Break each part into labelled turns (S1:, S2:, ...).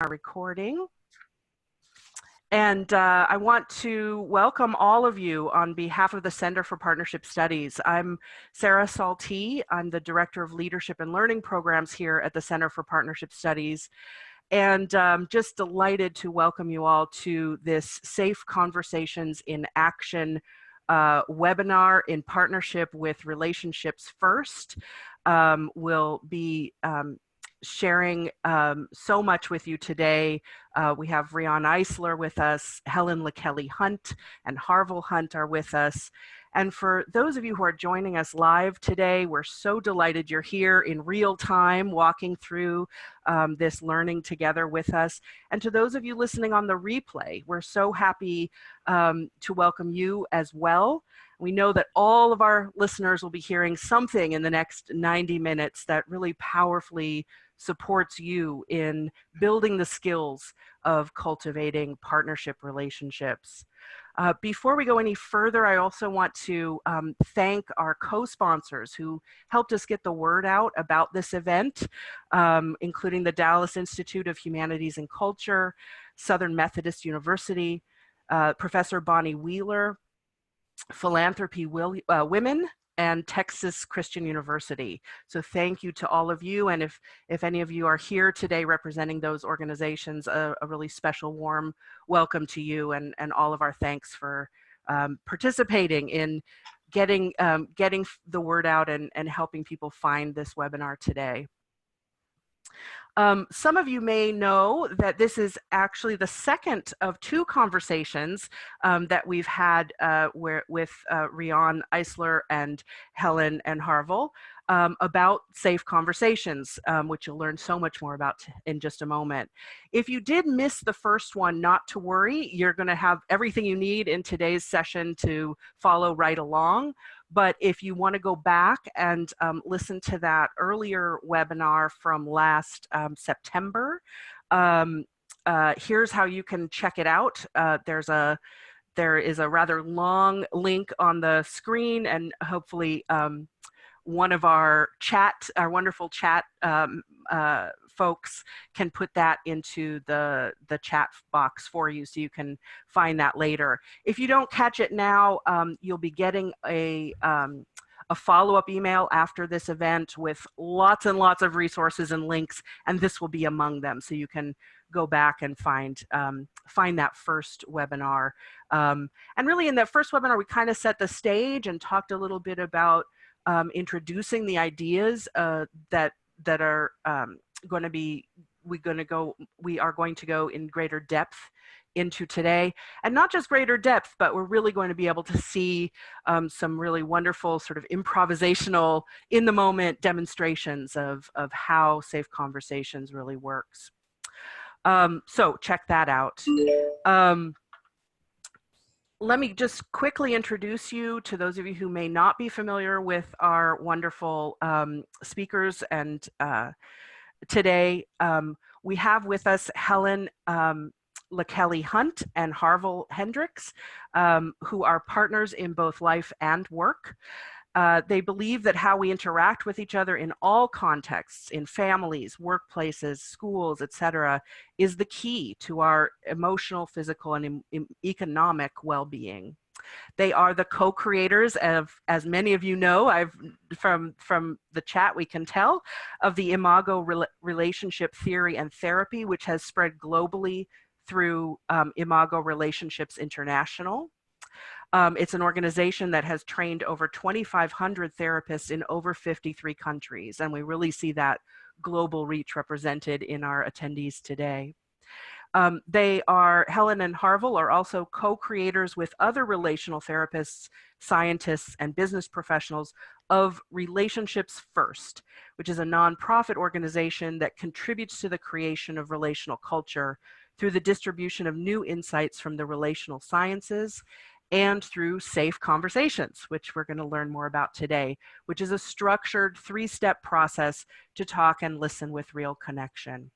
S1: our recording. And I want to welcome all of you on behalf of the Center for Partnership Studies. I'm Sara Saltee. I'm the Director of Leadership and Learning Programs here at the Center for Partnership Studies. And just delighted to welcome you all to this Safe Conversations in Action webinar in partnership with Relationships First. We'll be sharing so much with you today. We have Riane Eisler with us, Helen, LaKelly Hunt, and Harville Hunt are with us. And for those of you who are joining us live today, we're so delighted you're here in real time, walking through this learning together with us. And to those of you listening on the replay, we're so happy to welcome you as well. We know that all of our listeners will be hearing something in the next 90 minutes that really powerfully supports you in building the skills of cultivating partnership relationships. Before we go any further, I also want to thank our co-sponsors who helped us get the word out about this event, including the Dallas Institute of Humanities and Culture, Southern Methodist University, Professor Bonnie Wheeler, Philanthropy Women, and Texas Christian University. So thank you to all of you. And if any of you are here today representing those organizations, a really special warm welcome to you, and all of our thanks for participating in getting the word out and helping people find this webinar today. Some of you may know that this is actually the second of two conversations that we've had with Riane Eisler and Helen and Harville about safe conversations, which you'll learn so much more about in just a moment. If you did miss the first one, not to worry, you're going to have everything you need in today's session to follow right along. But if you want to go back and listen to that earlier webinar from last September, here's how you can check it out. There is a rather long link on the screen, and hopefully one of our wonderful chat folks can put that into the chat box for you, so you can find that later. If you don't catch it now, you'll be getting a follow-up email after this event with lots and lots of resources and links, and this will be among them, so you can go back and find that first webinar. And really, in that first webinar, we kind of set the stage and talked a little bit about introducing the ideas that are going to be we are going to go in greater depth into today, and not just greater depth, but we're really going to be able to see some really wonderful sort of improvisational, in the moment demonstrations of how safe conversations really works. So check that out. Let me just quickly introduce you to those of you who may not be familiar with our wonderful speakers. And today we have with us Helen, LaKelly Hunt, and Harville Hendrix, who are partners in both life and work. They believe that how we interact with each other in all contexts, in families, workplaces, schools, etc., is the key to our emotional, physical, and economic well-being. They are the co-creators of, as many of you know, from the chat we can tell, of the Imago relationship theory and therapy, which has spread globally through Imago Relationships International. It's an organization that has trained over 2,500 therapists in over 53 countries, and we really see that global reach represented in our attendees today. Helen and Harville are also co-creators with other relational therapists, scientists, and business professionals of Relationships First, which is a nonprofit organization that contributes to the creation of relational culture through the distribution of new insights from the relational sciences and through safe conversations, which we're going to learn more about today, which is a structured 3-step process to talk and listen with real connection.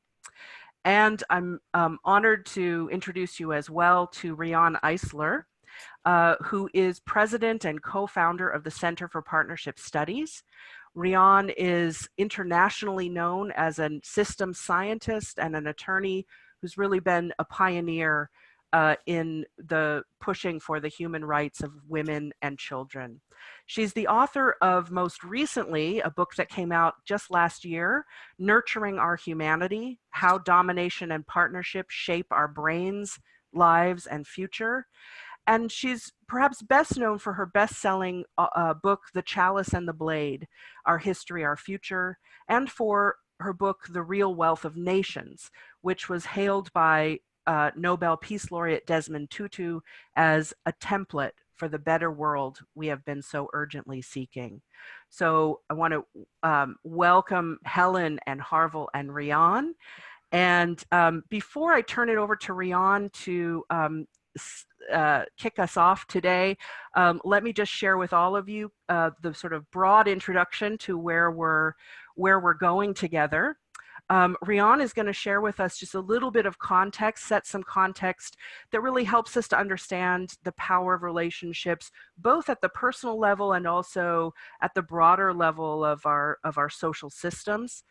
S1: And I'm honored to introduce you as well to Riane Eisler, who is president and co-founder of the Center for Partnership Studies. Riane is internationally known as a systems scientist and an attorney who's really been a pioneer in the pushing for the human rights of women and children. She's the author of, most recently, a book that came out just last year, Nurturing Our Humanity: How Domination and Partnership Shape Our Brains, Lives, and Future. And she's perhaps best known for her best-selling book, The Chalice and the Blade: Our History, Our Future, and for her book, The Real Wealth of Nations, which was hailed by Nobel Peace Laureate Desmond Tutu as a template for the better world we have been so urgently seeking. So I want to welcome Helen and Harville and Riane. And before I turn it over to Riane to kick us off today, let me just share with all of you the sort of broad introduction to where we're going together. Riane is going to share with us just a little bit of context, set some context that really helps us to understand the power of relationships, both at the personal level and also at the broader level of our social systems.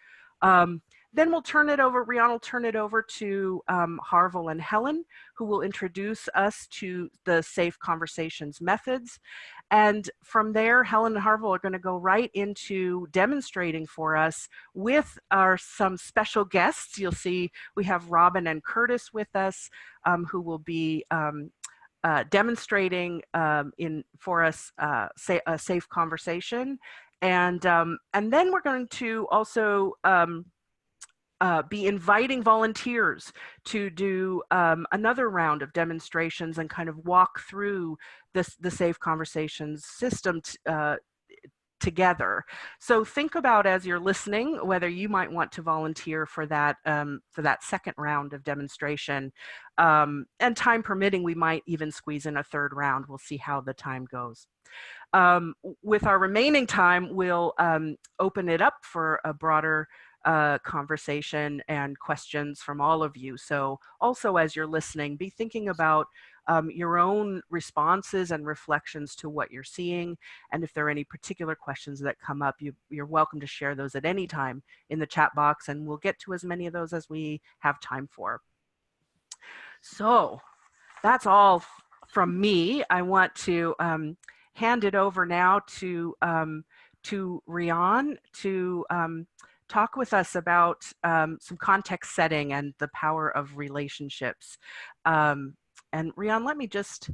S1: Then we'll turn it over, Riane will turn it over to Harville and Helen, who will introduce us to the Safe Conversations methods. And from there, Helen and Harville are going to go right into demonstrating for us with some special guests. You'll see we have Robyn and Curtis with us, who will be demonstrating for us a safe conversation. And then we're going to also be inviting volunteers to do another round of demonstrations and kind of walk through the Safe Conversations system together. So think about, as you're listening, whether you might want to volunteer for that second round of demonstration. And time permitting, we might even squeeze in a third round. We'll see how the time goes. With our remaining time, we'll open it up for a broader conversation and questions from all of you. So also, as you're listening, be thinking about your own responses and reflections to what you're seeing. And if there are any particular questions that come up, you're welcome to share those at any time in the chat box, and we'll get to as many of those as we have time for. So that's all from me. I want to hand it over now to Riane to talk with us about some context setting and the power of relationships. And Riane, let me just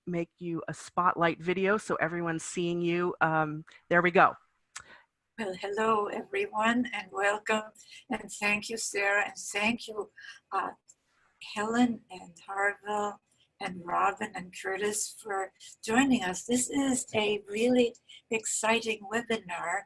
S1: make you a spotlight video so everyone's seeing you. There we go.
S2: Well, hello everyone, and welcome, and thank you, Sarah, and thank you, Helen and Harville and Robyn and Curtis for joining us. This is a really exciting webinar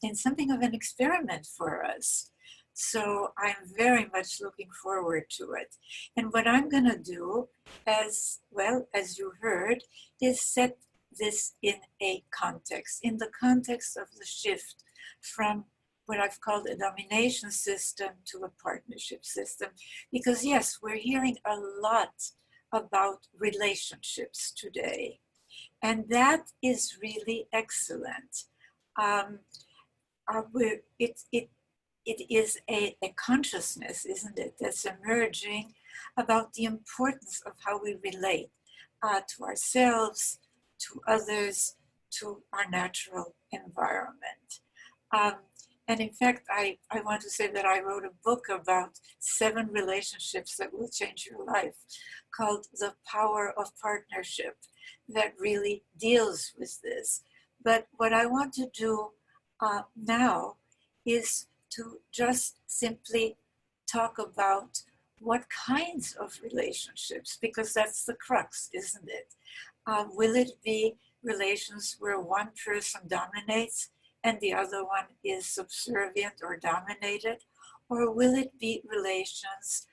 S2: and something of an experiment for us. So I'm very much looking forward to it. And what I'm going to do, as well as you heard, is set this in a context, in the context of the shift from what I've called a domination system to a partnership system. Because yes, we're hearing a lot about relationships today. And that is really excellent. It is a consciousness, isn't it, that's emerging about the importance of how we relate to ourselves, to others, to our natural environment. And in fact, I want to say that I wrote a book about 7 relationships that will change your life, called The Power of Partnership, that really deals with this. But what I want to do now is to just simply talk about what kinds of relationships, because that's the crux, isn't it? Will it be relations where one person dominates and the other one is subservient or dominated? Or will it be relations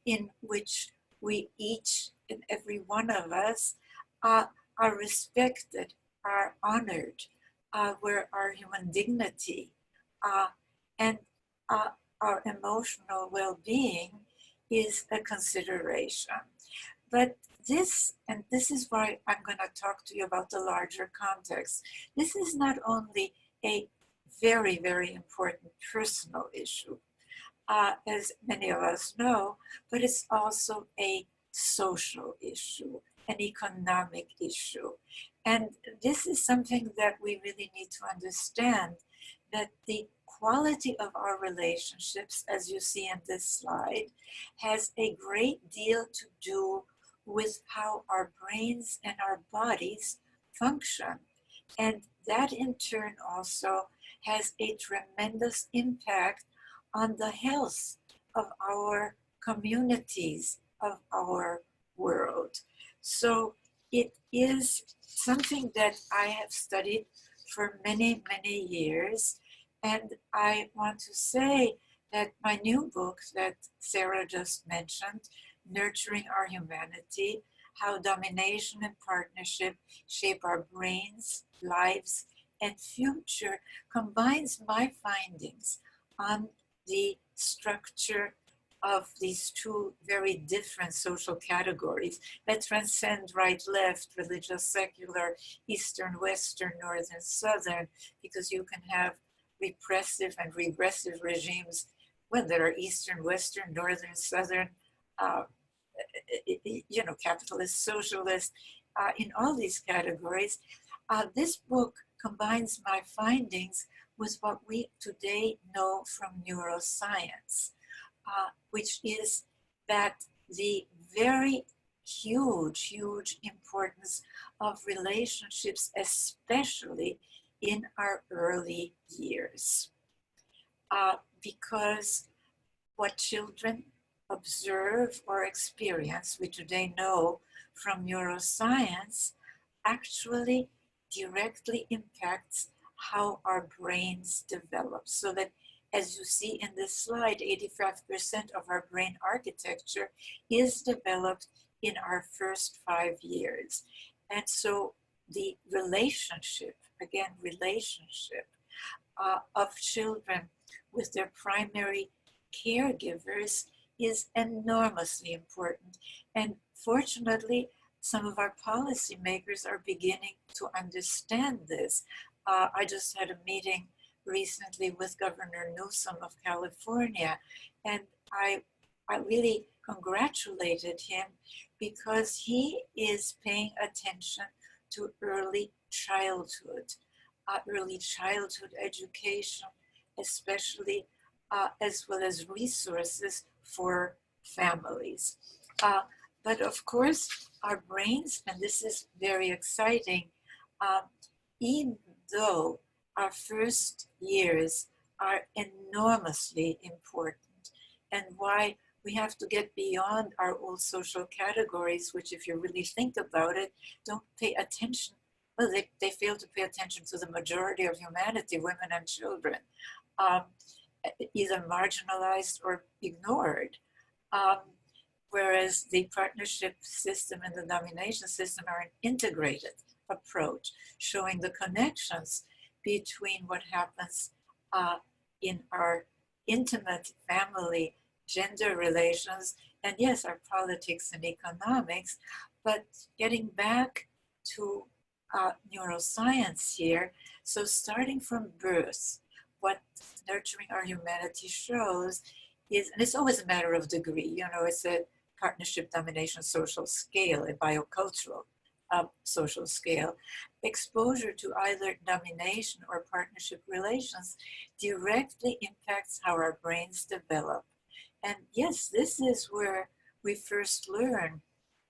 S2: in which we each and every one of us are respected, are honored, where our human dignity and our emotional well-being is a consideration? But this is why I'm going to talk to you about the larger context. This is not only a very, very important personal issue, as many of us know, but it's also a social issue, an economic issue. And this is something that we really need to understand, that the quality of our relationships, as you see in this slide, has a great deal to do with how our brains and our bodies function. And that in turn also has a tremendous impact on the health of our communities, of our world. So it is something that I have studied for many, many years. And I want to say that my new book that Sara just mentioned, Nurturing Our Humanity, How Domination and Partnership Shape Our Brains, Lives, and Future, combines my findings on the structure of these two very different social categories that transcend right, left, religious, secular, Eastern, Western, Northern, Southern, because you can have repressive and regressive regimes, well, that are Eastern, Western, Northern, Southern, uh, capitalist, socialist, in all these categories. This book combines my findings with what we today know from neuroscience, which is that the very huge, huge importance of relationships, especially in our early years. Because what children observe or experience, we today know from neuroscience, actually directly impacts how our brains develop. So that, as you see in this slide, 85% of our brain architecture is developed in our first 5 years. And so the relationship, again, relationship of children with their primary caregivers is enormously important. And fortunately, some of our policymakers are beginning to understand this. I just had a meeting recently with Governor Newsom of California, and I really congratulated him because he is paying attention to early childhood education, especially, as well as resources for families. But of course, our brains, and this is very exciting, um, even though our first years are enormously important, and why we have to get beyond our old social categories, which, if you really think about it, don't pay attention. Well, they fail to pay attention to the majority of humanity, women and children, um, either marginalized or ignored. Um, whereas the partnership system and the domination system are an integrated approach, showing the connections between what happens in our intimate family, gender relations, and yes, our politics and economics. But getting back to neuroscience here, so starting from birth, what Nurturing Our Humanity shows is, and it's always a matter of degree, it's a partnership domination social scale, a biocultural social scale. Exposure to either domination or partnership relations directly impacts how our brains develop. And yes, this is where we first learn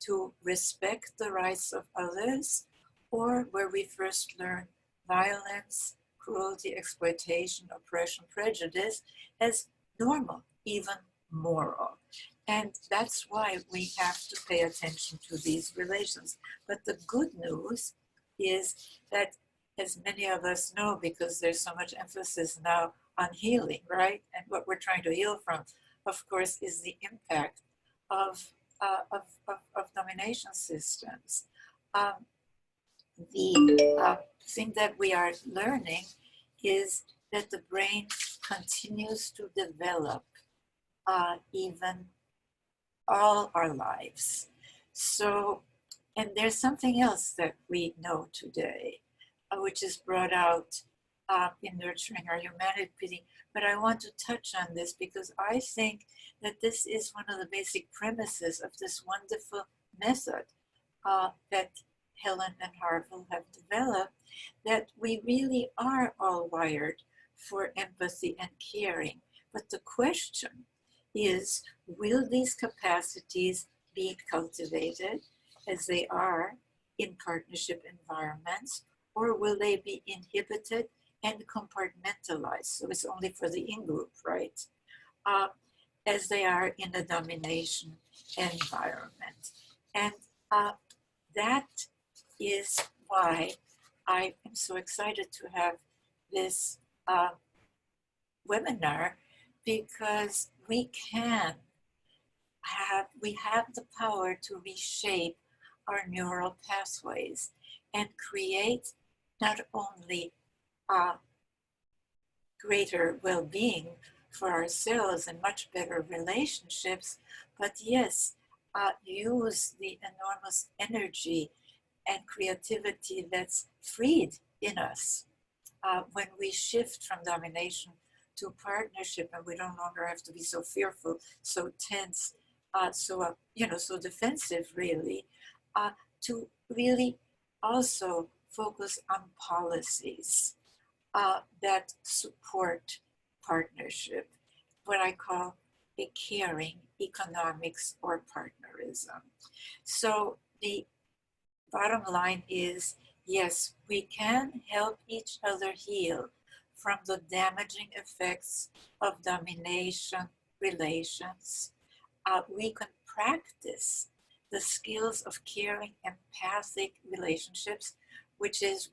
S2: to respect the rights of others, or where we first learn violence, cruelty, exploitation, oppression, prejudice as normal, even moral. And that's why we have to pay attention to these relations. But the good news is that, as many of us know, because there's so much emphasis now on healing, right? And what we're trying to heal from, of course, is the impact of domination systems. The thing that we are learning is that the brain continues to develop even all our lives. So, and there's something else that we know today, which is brought out in nurturing our humanity. But I want to touch on this because I think that this is one of the basic premises of this wonderful method that Helen and Harville have developed, that we really are all wired for empathy and caring. But the question is, will these capacities be cultivated as they are in partnership environments, or will they be inhibited and compartmentalized? So it's only for the in-group, right? As they are in a domination environment. And that is why I am so excited to have this webinar, because we have the power to reshape our neural pathways and create not only greater well-being for ourselves and much better relationships, but yes, use the enormous energy and creativity that's freed in us when we shift from domination to partnership, and we no longer have to be so fearful, so tense, so defensive, really, to really also focus on policies that support partnership, what I call a caring economics or partnerism. So the bottom line is, yes, we can help each other heal from the damaging effects of domination relations. We can practice the skills of caring, empathic relationships, which is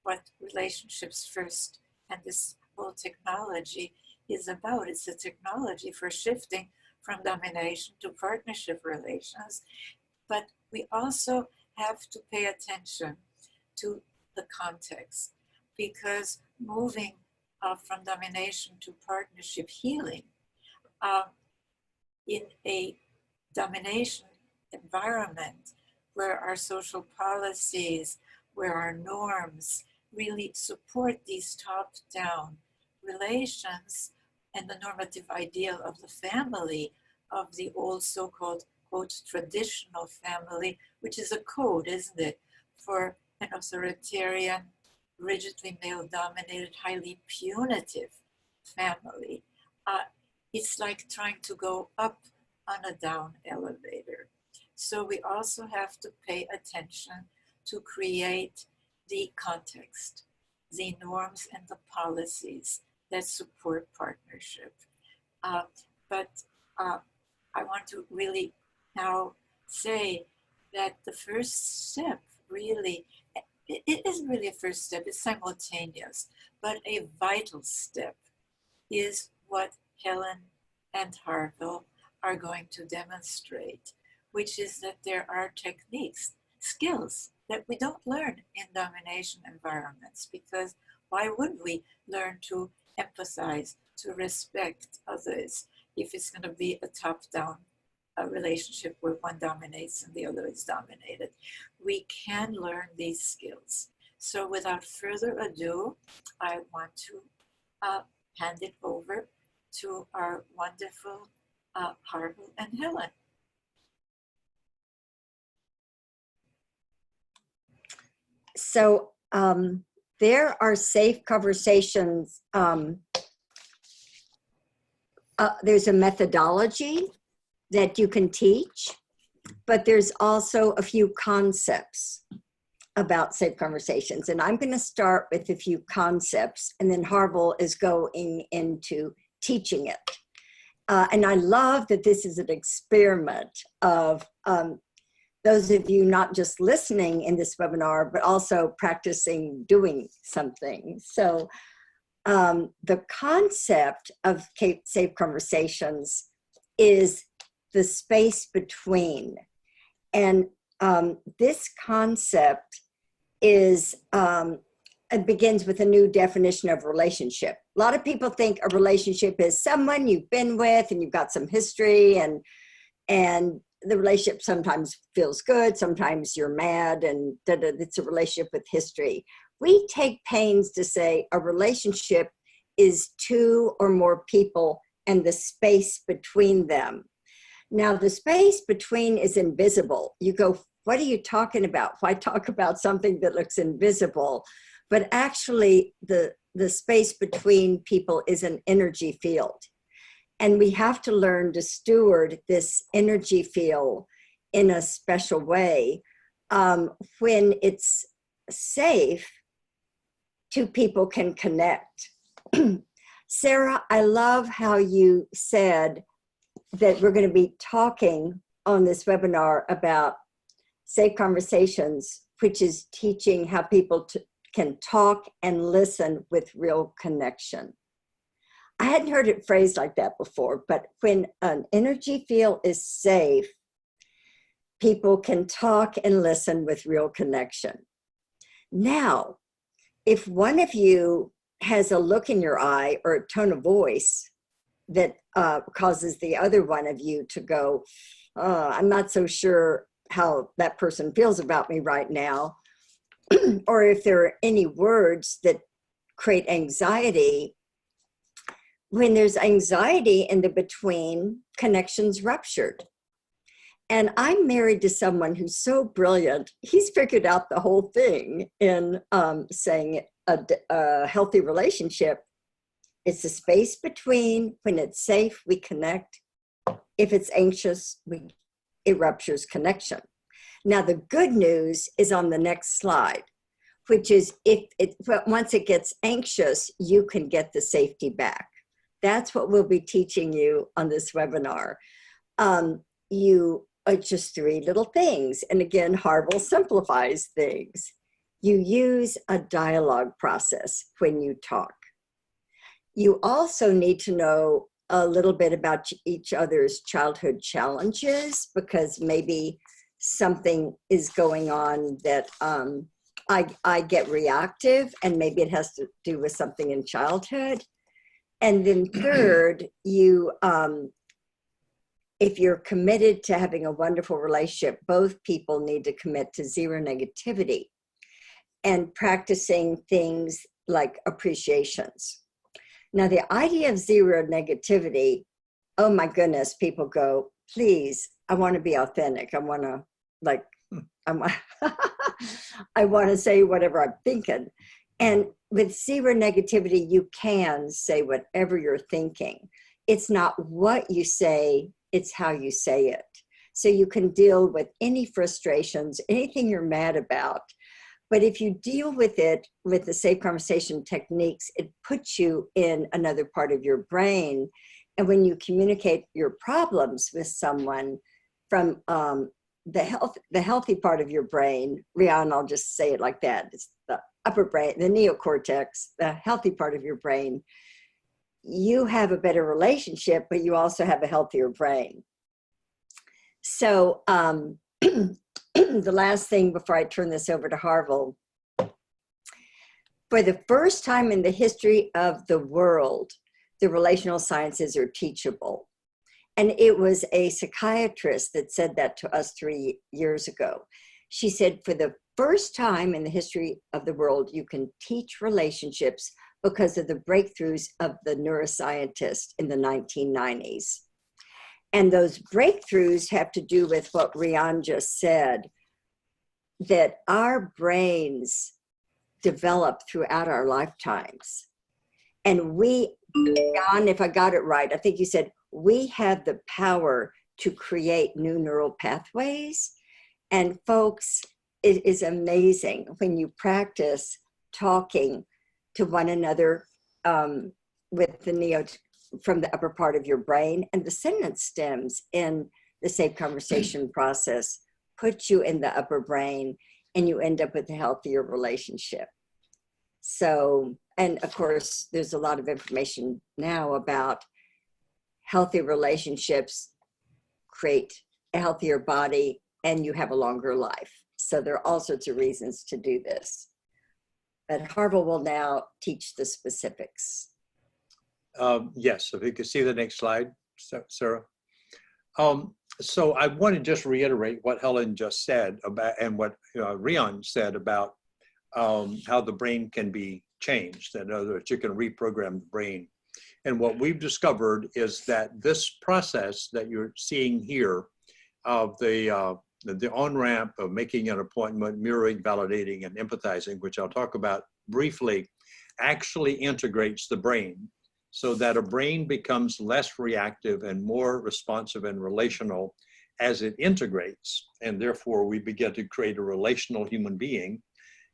S2: what Relationships First and this whole technology is about. It's a technology for shifting from domination to partnership relations. But we also have to pay attention to the context, because moving from domination to partnership healing in a domination environment where our social policies, where our norms really support these top-down relations and the normative ideal of the family, of the old so-called, quote, traditional family, which is a code, isn't it, for an authoritarian, rigidly male-dominated, highly punitive family. It's like trying to go up on a down elevator. So we also have to pay attention to create the context, the norms and the policies that support partnership. But I want to really now say that the first step really, it isn't really a first step, it's simultaneous, but a vital step is what Helen and Harville are going to demonstrate, which is that there are techniques, skills that we don't learn in domination environments, because why would we learn to empathize, to respect others, if it's going to be a top-down relationship where one dominates and the other is dominated? We can learn these skills. So without further ado, I want to hand it over to our wonderful Harville and Helen.
S3: So there are safe conversations. There's a methodology that you can teach, but there's also a few concepts about safe conversations. And I'm going to start with a few concepts, and then Harville is going into teaching it. And I love that this is an experiment of those of you not just listening in this webinar, but also practicing doing something. So the concept of safe conversations is the space between. And this concept is, it begins with a new definition of relationship. A lot of people think a relationship is someone you've been with and you've got some history, and the relationship sometimes feels good, sometimes you're mad, and it's a relationship with history. we take pains to say a relationship is two or more people and the space between them. Now, the space between is invisible. You go, what are you talking about? Why talk about something that looks invisible? But actually, the space between people is an energy field. And we have to learn to steward this energy field in a special way. When it's safe, two people can connect. Sara, I love how you said that we're going to be talking on this webinar about safe conversations, which is teaching how people can talk and listen with real connection. I hadn't heard it phrased like that before, but when an energy field is safe, people can talk and listen with real connection. Now, if one of you has a look in your eye or a tone of voice that causes the other one of you to go, I'm not so sure how that person feels about me right now, or if there are any words that create anxiety, when there's anxiety in the between, connections ruptured. And I'm married to someone who's so brilliant. He's figured out the whole thing in saying a healthy relationship. It's a space between. When it's safe, we connect. If it's anxious, it ruptures connection. Now, the good news is on the next slide, which is once it gets anxious, you can get the safety back. That's what we'll be teaching you on this webinar. It's just 3 little things. And again, Harville simplifies things. You use a dialogue process when you talk. You also need to know a little bit about each other's childhood challenges, because maybe something is going on that I get reactive, and maybe it has to do with something in childhood. And then third, if you're committed to having a wonderful relationship, both people need to commit to zero negativity and practicing things like appreciations. Now, the idea of zero negativity, oh my goodness, people go, please, I want to be authentic. I want to say whatever I'm thinking. And with zero negativity, you can say whatever you're thinking. It's not what you say, it's how you say it. So you can deal with any frustrations, anything you're mad about. But if you deal with it with the safe conversation techniques, it puts you in another part of your brain. And when you communicate your problems with someone from the healthy part of your brain, Riane, I'll just say it like that, it's the upper brain, the neocortex, the healthy part of your brain, you have a better relationship, but you also have a healthier brain. So the last thing before I turn this over to Harville, for the first time in the history of the world, the relational sciences are teachable. And it was a psychiatrist that said that to us 3 years ago. She said, for the first time in the history of the world, you can teach relationships because of the breakthroughs of the neuroscientists in the 1990s. And those breakthroughs have to do with what Riane just said, that our brains develop throughout our lifetimes. And we, Riane, if I got it right, I think you said, we have the power to create new neural pathways. And folks, it is amazing when you practice talking to one another with the from the upper part of your brain, and the sentence stems in the safe conversation process put you in the upper brain, and you end up with a healthier relationship. So, and of course, there's a lot of information now about healthy relationships create a healthier body, and you have a longer life. So there are all sorts of reasons to do this. But Harville will now teach the specifics.
S4: Yes, if you could see the next slide, Sara. So I want to just reiterate what Helen just said about, and what Riane said about how the brain can be changed. In other words, you can reprogram the brain. And what we've discovered is that this process that you're seeing here of the on-ramp of making an appointment, mirroring, validating, and empathizing, which I'll talk about briefly, actually integrates the brain so that a brain becomes less reactive and more responsive and relational as it integrates. And therefore, we begin to create a relational human being.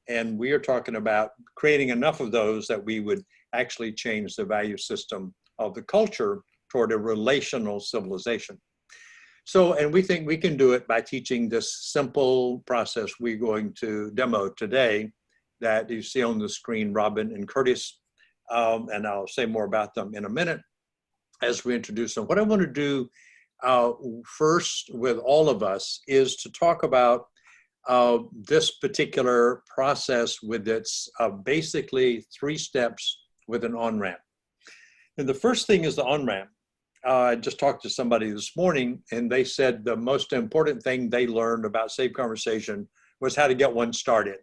S4: And we are talking about creating enough of those that we would actually change the value system of the culture toward a relational civilization. So, and we think we can do it by teaching this simple process we're going to demo today that you see on the screen, Robyn and Curtis, and I'll say more about them in a minute as we introduce them. What I want to do first with all of us is to talk about this particular process with its basically 3 steps with an on-ramp. And the first thing is the on-ramp. I just talked to somebody this morning and they said the most important thing they learned about safe conversation was how to get one started.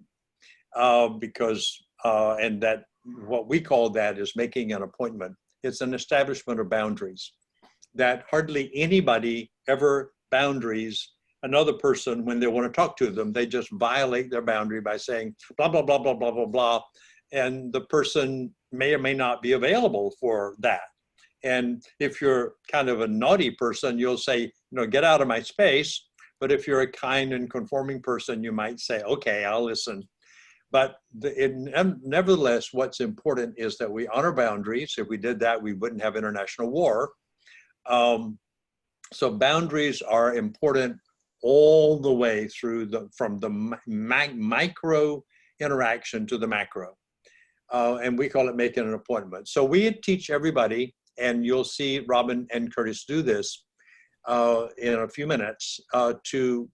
S4: And that what we call that is making an appointment. It's an establishment of boundaries that hardly anybody ever boundaries another person when they want to talk to them. They just violate their boundary by saying blah, blah, blah, blah, blah, blah, blah. And the person may or may not be available for that. And if you're kind of a naughty person, you'll say, get out of my space. But if you're a kind and conforming person, you might say, okay, I'll listen. But nevertheless, what's important is that we honor boundaries. If we did that, we wouldn't have international war. So boundaries are important all the way through from the micro interaction to the macro. And we call it making an appointment. So we teach everybody, and you'll see Robyn and Curtis do this in a few minutes,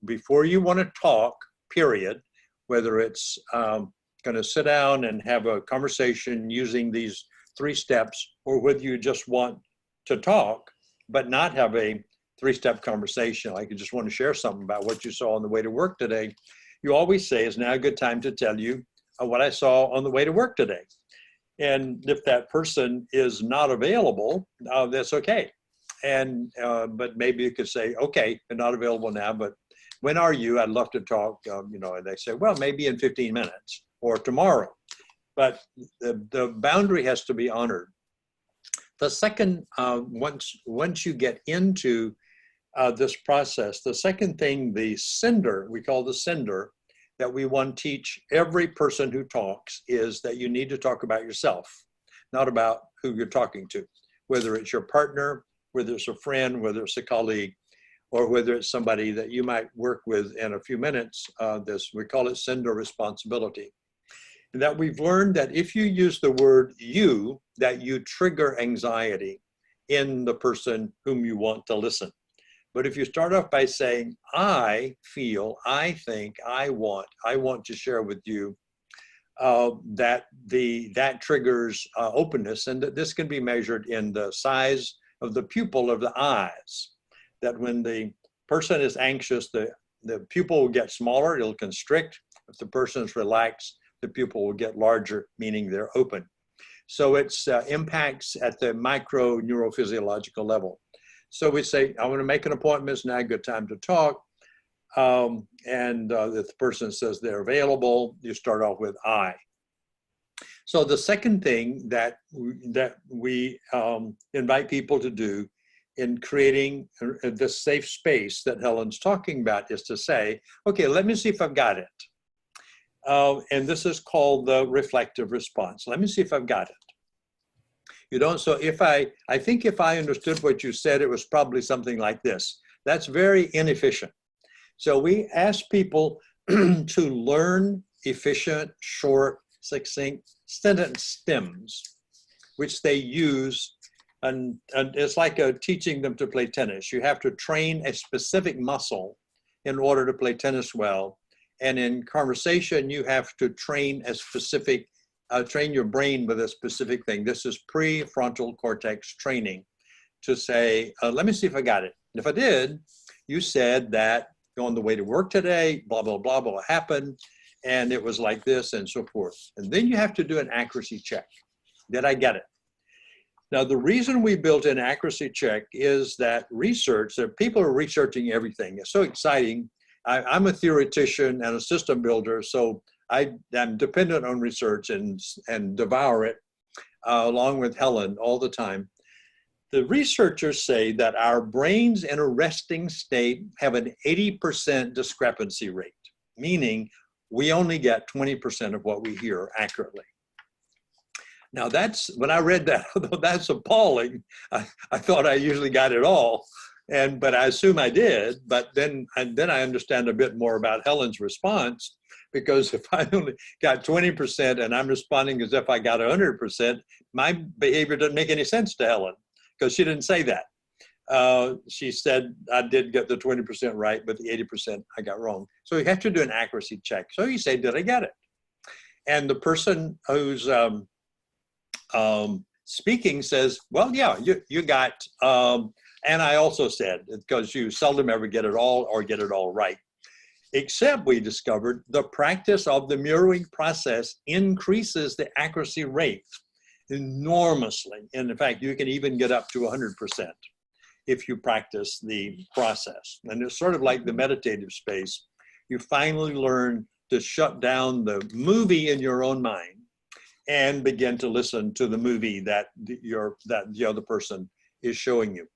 S4: before you want to talk, period, whether it's going to sit down and have a conversation using these 3 steps, or whether you just want to talk, but not have a 3-step conversation, like you just want to share something about what you saw on the way to work today, you always say, is now a good time to tell you what I saw on the way to work today. And if that person is not available, that's okay. And but maybe you could say, okay, they're not available now, but when are you? I'd love to talk, and they say, well, maybe in 15 minutes or tomorrow. But the boundary has to be honored. The second, once you get into this process, the second thing, the sender, we call the sender, that we want to teach every person who talks is that you need to talk about yourself, not about who you're talking to, whether it's your partner, whether it's a friend, whether it's a colleague, or whether it's somebody that you might work with in a few minutes. We call it sender responsibility. And that we've learned that if you use the word you, that you trigger anxiety in the person whom you want to listen. But if you start off by saying, I feel, I think, I want to share with you, that triggers openness, and that this can be measured in the size of the pupil of the eyes. That when the person is anxious, the pupil will get smaller, it'll constrict. If the person is relaxed, the pupil will get larger, meaning they're open. So it's impacts at the micro neurophysiological level. So we say, I want to make an appointment, it's now a good time to talk. And if the person says they're available, you start off with I. So the second thing that we invite people to do in creating this safe space that Helen's talking about is to say, okay, let me see if I've got it. And this is called the reflective response. Let me see if I've got it. So I think if I understood what you said, it was probably something like this. That's very inefficient. So we ask people to learn efficient, short, succinct sentence stems, which they use. And it's like teaching them to play tennis. You have to train a specific muscle in order to play tennis well. And in conversation, you have to train train your brain with a specific thing. This is prefrontal cortex training to say, let me see if I got it. And if I did, you said that on the way to work today, blah, blah, blah, blah happened. and it was like this and so forth. And then you have to do an accuracy check. Did I get it? Now, the reason we built an accuracy check is that research, that people are researching everything. It's so exciting. I'm a theoretician and a system builder, so I'm dependent on research and devour it along with Helen all the time. The researchers say that our brains in a resting state have an 80% discrepancy rate, meaning we only get 20% of what we hear accurately. Now that's, when I read that, although that's appalling, I thought I usually got it all, but I assume I did. But then I understand a bit more about Helen's response, because if I only got 20% and I'm responding as if I got 100%, my behavior doesn't make any sense to Helen, because she didn't say that. She said I did get the 20% right, but the 80% I got wrong. So you have to do an accuracy check. So you say, did I get it? And the person who's speaking says, well, yeah, you got, and I also said, because you seldom ever get it all or get it all right. Except we discovered the practice of the mirroring process increases the accuracy rate enormously. And in fact, you can even get up to 100% if you practice the process. And it's sort of like the meditative space. You finally learn to shut down the movie in your own mind and begin to listen to the movie that the other person is showing you.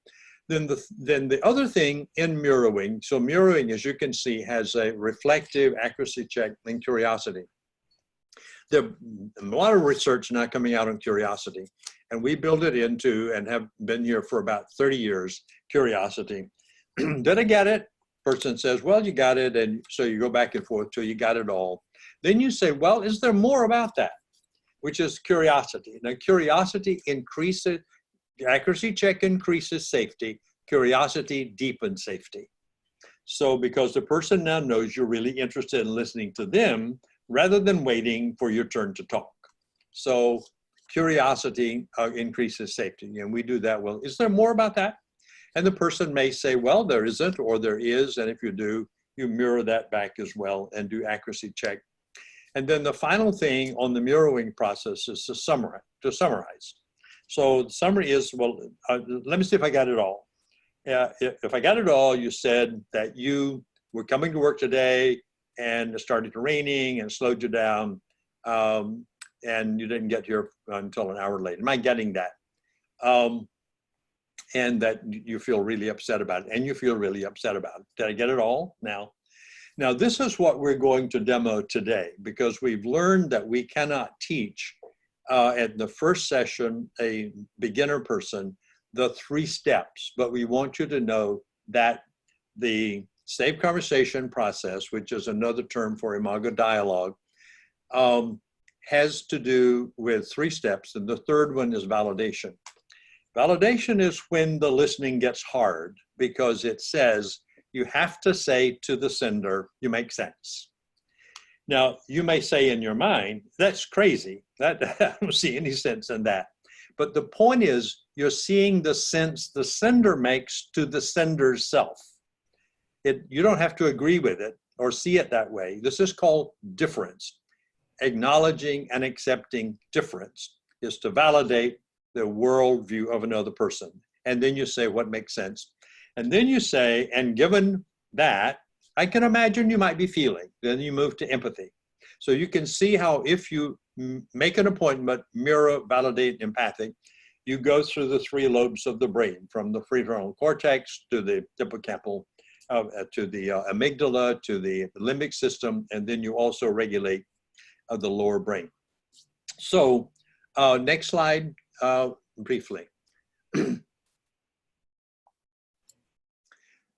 S4: Then the other thing in mirroring, so mirroring, as you can see, has a reflective, accuracy check, and curiosity. There's a lot of research now coming out on curiosity, and we build it into, and have been here for about 30 years, curiosity. Did I get it? Person says, well, you got it, and so you go back and forth till you got it all. Then you say, well, is there more about that? Which is curiosity. Now, curiosity increases, the accuracy check increases safety. Curiosity deepens safety. So because the person now knows you're really interested in listening to them rather than waiting for your turn to talk. So curiosity increases safety, and we do that well. Is there more about that? And the person may say, well, there isn't, or there is, and if you do, you mirror that back as well and do accuracy check. And then the final thing on the mirroring process is to summarize. So the summary is, well, let me see if I got it all. If I got it all, you said that you were coming to work today and it started raining and slowed you down, and you didn't get here until an hour late. Am I getting that? And that you feel really upset about it, and you feel really upset about it. Did I get it all now? Now, this is what we're going to demo today, because we've learned that we cannot teach at the first session a beginner person the 3 steps, but we want you to know that the safe conversation process, which is another term for imago dialogue, has to do with 3 steps, and the third one is validation. Validation is when the listening gets hard, because it says, you have to say to the sender, you make sense. Now, you may say in your mind, that's crazy. I don't see any sense in that. But the point is, you're seeing the sense the sender makes to the sender's self. You don't have to agree with it or see it that way. This is called difference. Acknowledging and accepting difference is to validate the worldview of another person. And then you say what makes sense. And then you say, and given that, I can imagine you might be feeling. Then you move to empathy. So you can see how if you make an appointment, mirror, validate, empathic, you go through the 3 lobes of the brain, from the prefrontal cortex to the hippocampal, to the amygdala, to the limbic system, and then you also regulate the lower brain. So next slide, briefly.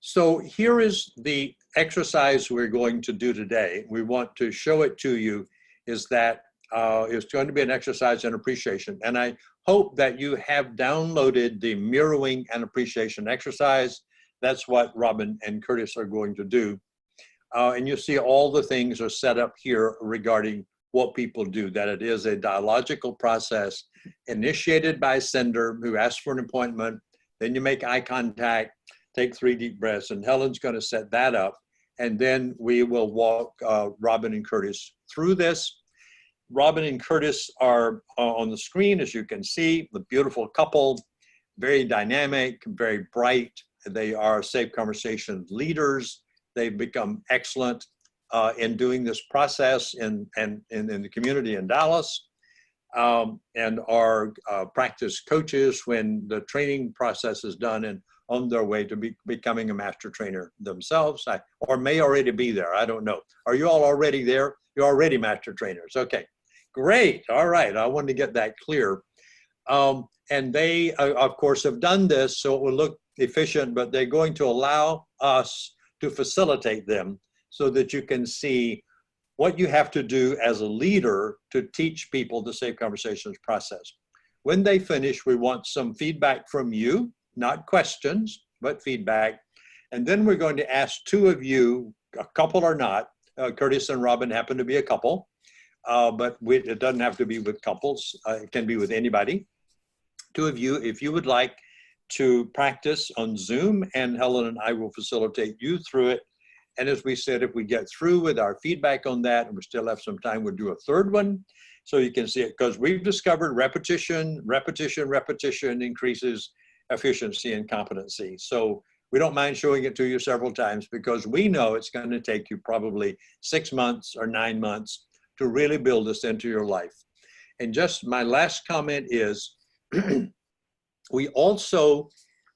S4: So here is the exercise we're going to do today. We want to show it to you, is that it's going to be an exercise in appreciation. And I hope that you have downloaded the mirroring and appreciation exercise. That's what Robyn and Curtis are going to do. And you see all the things are set up here regarding what people do, that it is a dialogical process initiated by a sender who asks for an appointment. Then you make eye contact, take 3 deep breaths, and Helen's going to set that up. And then we will walk Robyn and Curtis through this. Robyn and Curtis are on the screen, as you can see, the beautiful couple, very dynamic, very bright. They are Safe Conversation leaders. They've become excellent in doing this process in the community in Dallas, and are practice coaches when the training process is done and on their way to becoming a master trainer themselves, or may already be there. I don't know. Are you all already there? You're already master trainers. Okay, great. All right. I wanted to get that clear. And they, of course, have done this so it will look efficient, but they're going to allow us to facilitate them so that you can see what you have to do as a leader to teach people the Safe Conversations process. When they finish, we want some feedback from you, not questions, but feedback. And then we're going to ask two of you, a couple or not, Curtis and Robyn happen to be a couple, but it doesn't have to be with couples. It can be with anybody. Two of you, if you would like to practice on Zoom, and Helen and I will facilitate you through it. And as we said, if we get through with our feedback on that and we still have some time, we'll do a third one so you can see it, because we've discovered repetition increases efficiency and competency. So we don't mind showing it to you several times because we know it's going to take you probably 6 months or 9 months to really build this into your life. And just my last comment is, we also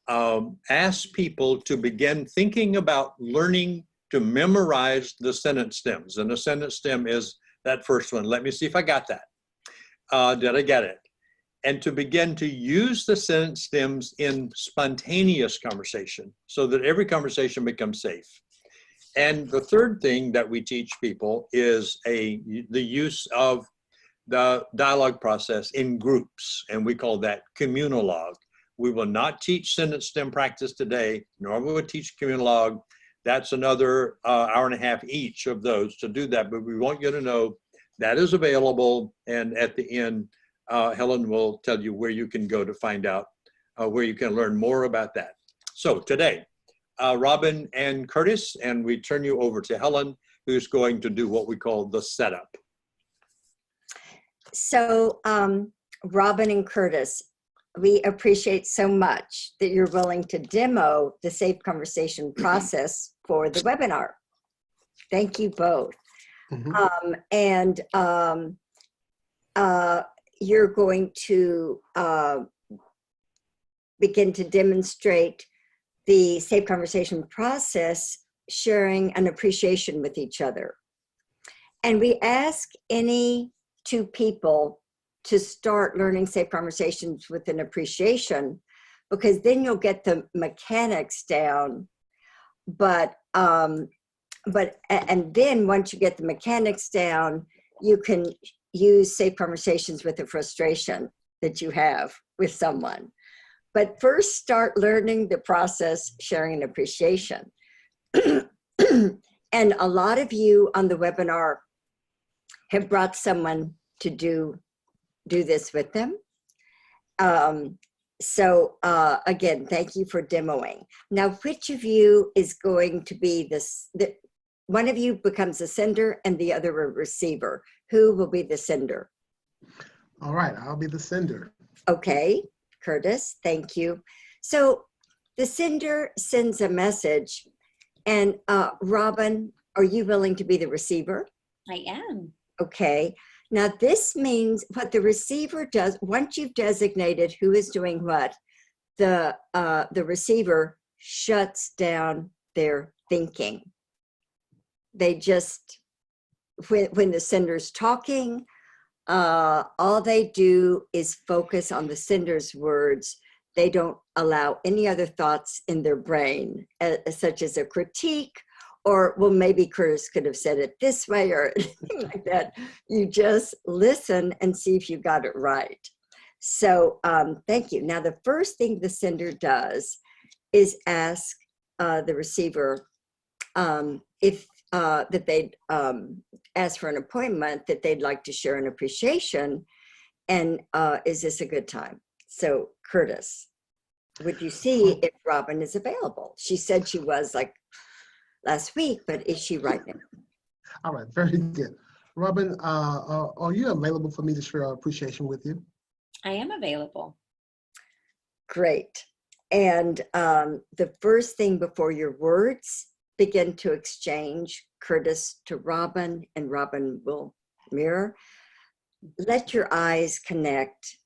S4: ask people to begin thinking about learning to memorize the sentence stems. And the sentence stem is that first one. Let me see if I got that. Did I get it? And to begin to use the sentence stems in spontaneous conversation so that every conversation becomes safe. And the third thing that we teach people is the use of the dialogue process in groups, and we call that communologue. We will not teach sentence stem practice today, nor will we teach communologue. That's another hour and a half each of those to do that, but we want you to know that is available, and at the end, Helen will tell you where you can go to find out where you can learn more about that. So today, Robyn and Curtis, and we turn you over to Helen, who's going to do what we call the setup.
S3: So, Robyn and Curtis, we appreciate so much that you're willing to demo the Safe Conversation process for the webinar. Thank you both. You're going to begin to demonstrate the Safe Conversation process, sharing an appreciation with each other. And we ask any two people to start learning Safe Conversations with an appreciation, because then you'll get the mechanics down. And then once you get the mechanics down, you can use Safe Conversations with the frustration that you have with someone. But first, start learning the process, sharing an appreciation. And a lot of you on the webinar have brought someone to do this with them. Again, thank you for demoing. Now, which of you is going to be this? One of you becomes a sender and the other a receiver. Who will be the sender?
S5: All right, I'll be the sender.
S3: Okay, Curtis, thank you. So the sender sends a message, and Robyn, are you willing to be the receiver?
S6: I am.
S3: Okay. Now this means what the receiver does, once you've designated who is doing what, the receiver shuts down their thinking. They just, when the sender's talking, all they do is focus on the sender's words. They don't allow any other thoughts in their brain, such as a critique, or, well, maybe Curtis could have said it this way or anything like that. You just listen and see if you got it right. So thank you. Now, the first thing the sender does is ask the receiver if that they'd ask for an appointment, that they'd like to share an appreciation, and is this a good time? So Curtis, would you see if Robyn is available? She said she was like last week, but is she right now?
S5: All right, very good. Robyn, are you available for me to share our appreciation with you?
S6: I am available.
S3: Great. And the first thing before your words begin to exchange, Curtis to Robyn, and Robyn will mirror, let your eyes connect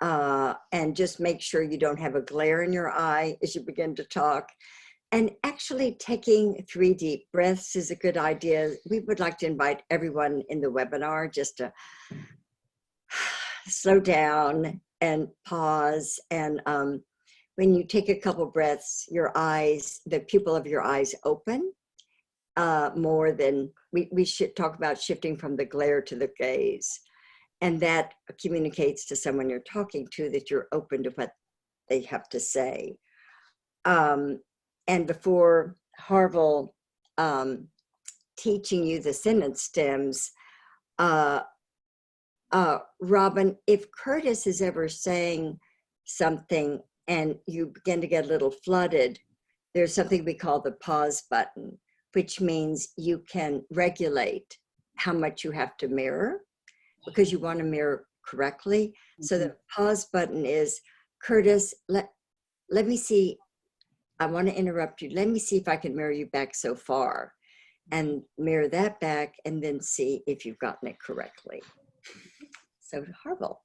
S3: and just make sure you don't have a glare in your eye as you begin to talk. And actually taking 3 deep breaths is a good idea. We would like to invite everyone in the webinar just to slow down and pause. And when you take a couple breaths, your eyes, the pupil of your eyes open more than, we should talk about shifting from the glare to the gaze. And that communicates to someone you're talking to that you're open to what they have to say. And before Harville teaching you the sentence stems, Robyn, if Curtis is ever saying something and you begin to get a little flooded, there's something we call the pause button, which means you can regulate how much you have to mirror because you want to mirror correctly. So the pause button is, Curtis, let me see. I want to interrupt you. Let me see if I can mirror you back so far and mirror that back and then see if you've gotten it correctly. So Harville.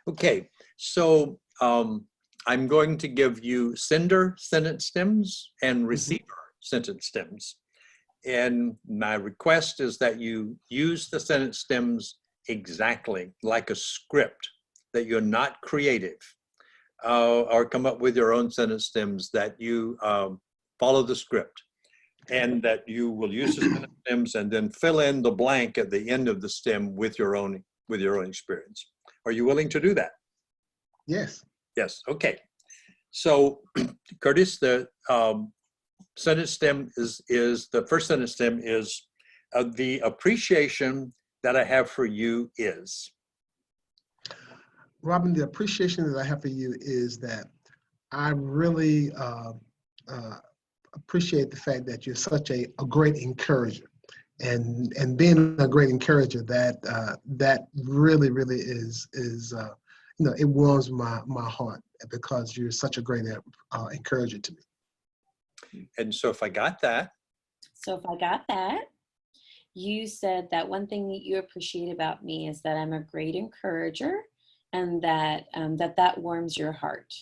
S4: Okay, so I'm going to give you sender sentence stems and receiver sentence stems. And my request is that you use the sentence stems exactly like a script, that you're not creative. Or come up with your own sentence stems, that you follow the script, and that you will use the sentence stems and then fill in the blank at the end of the stem with your own experience. Are you willing to do that?
S5: Yes.
S4: Yes. Okay. So, Curtis, the sentence stem is the first sentence stem is the appreciation that I have for you is.
S5: Robyn, the appreciation that I have for you is that I really appreciate the fact that you're such a great encourager, and being a great encourager, that really is it warms my heart because you're such a great encourager to me.
S4: And so if I got that.
S6: So if I got that, you said that one thing that you appreciate about me is that I'm a great encourager, and that that warms your heart.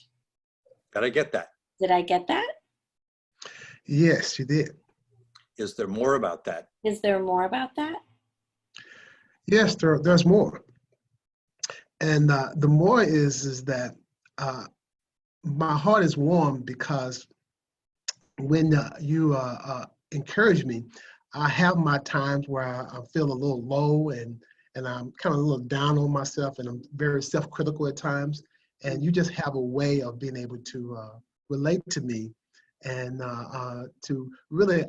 S4: Did I get that?
S6: Did I get that?
S5: Yes, you did.
S4: Is there more about that?
S6: Is there more about that?
S5: Yes, there's more. And the more is that my heart is warm because when you encourage me, I have my times where I feel a little low and I'm kind of a little down on myself, and I'm very self-critical at times. And you just have a way of being able to relate to me and to really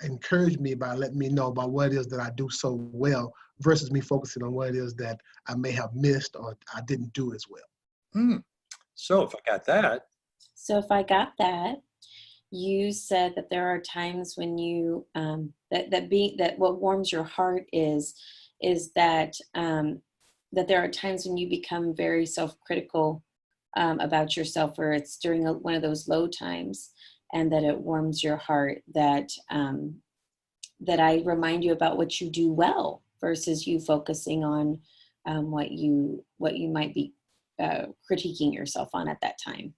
S5: encourage me by letting me know about what it is that I do so well versus me focusing on what it is that I may have missed or I didn't do as well.
S4: So if I got that.
S6: So if I got that, you said that there are times when you that what warms your heart is that that there are times when you become very self-critical about yourself, or it's during one of those low times, and that it warms your heart that that I remind you about what you do well versus you focusing on what you might be critiquing yourself on at that time.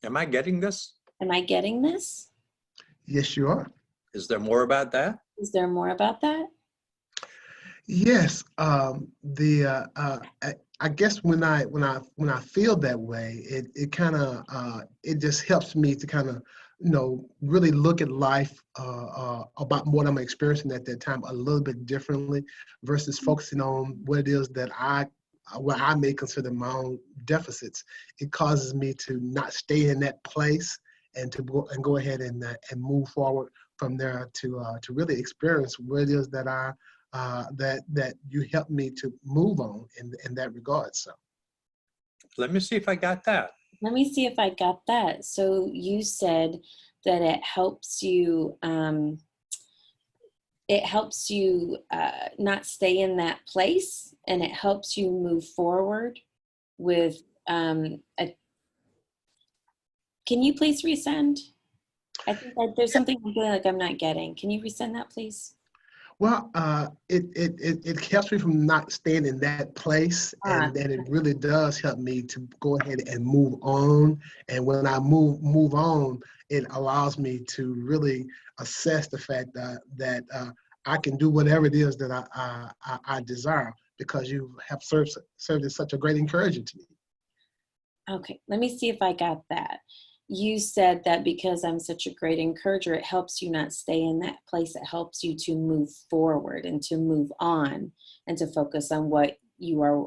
S4: Am I getting this?
S6: Am I getting this?
S5: Yes, you are.
S4: Is there more about that?
S6: Is there more about that?
S5: Yes. I guess when I feel that way, it kind of it just helps me to kind of really look at life about what I'm experiencing at that time a little bit differently versus focusing on what it is that I may consider my own deficits. It causes me to not stay in that place and to go ahead and move forward from there to really experience what it is that that you helped me to move on in that regard. So
S4: let me see if I got that.
S6: Let me see if I got that. So you said that it helps you it helps you not stay in that place, and it helps you move forward with a. Can you please resend? I think that there's something I feel like I'm not getting. Can you resend that, please?
S5: Well, it helps me from not staying in that place, and then it really does help me to go ahead and move on. And when I move on, it allows me to really assess the fact that I can do whatever it is that I desire, because you have served as such a great encouragement to me.
S6: Okay, let me see if I got that. You said that because I'm such a great encourager, it helps you not stay in that place. It helps you to move forward and to move on and to focus on what you are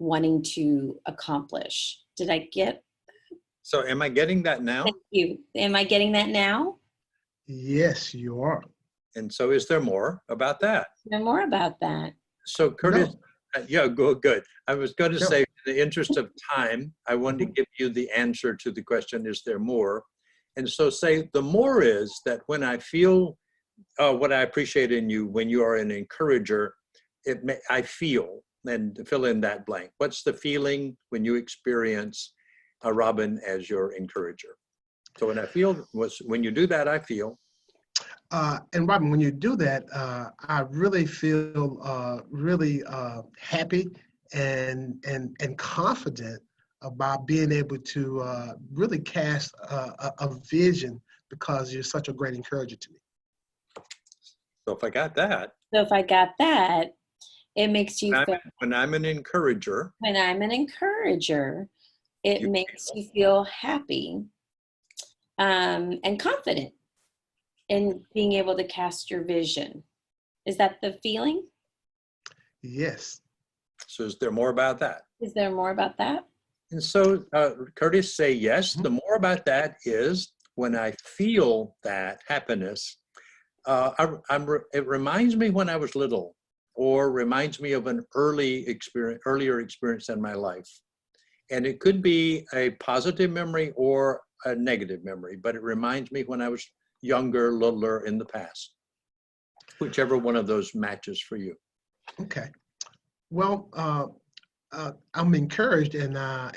S6: wanting to accomplish. Did I get?
S4: So am I getting that now?
S6: Thank you. Am I getting that now?
S5: Yes, you are.
S4: And so is there more about that?
S6: Know more about that.
S4: So Curtis, yeah, good. I was going to
S5: No.
S4: say, in the interest of time, I wanted to give you the answer to the question, is there more? And so say the more is that when I feel what I appreciate in you, when you are an encourager, I feel, and fill in that blank. What's the feeling when you experience Robyn as your encourager? So when I feel, when you do that, I feel.
S5: And Robyn, when you do that, I really feel really happy and confident about being able to really cast a vision, because you're such a great encourager to me.
S4: So if I got that.
S6: So if I got that, it makes you feel.
S4: When I'm an encourager.
S6: When I'm an encourager, it makes you feel happy and confident in being able to cast your vision. Is that the feeling?
S5: Yes.
S4: So is there more about that?
S6: Is there more about that?
S4: And so Curtis, say yes. The more about that is when I feel that happiness, it reminds me when I was little, or reminds me of an earlier experience in my life. And it could be a positive memory or a negative memory, but it reminds me when I was younger, littler in the past, whichever one of those matches for you.
S5: Okay. Well, I'm encouraged, and I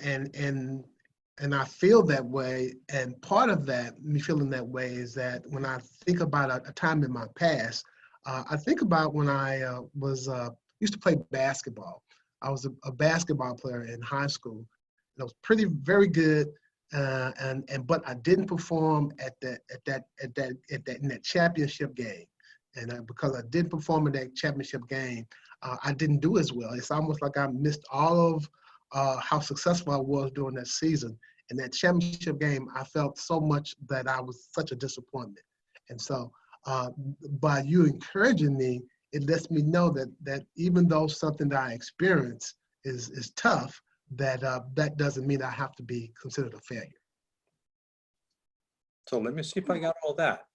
S5: feel that way. And part of that, me feeling that way, is that when I think about a time in my past, I think about when I used to play basketball. I was a basketball player in high school. And I was very good. But I didn't perform in that championship game, and because I didn't perform in that championship game, I didn't do as well. It's almost like I missed all of how successful I was during that season. In that championship game, I felt so much that I was such a disappointment. And so, by you encouraging me, it lets me know that even though something that I experience is tough, that doesn't mean I have to be considered a failure.
S4: So let me see if I got all that.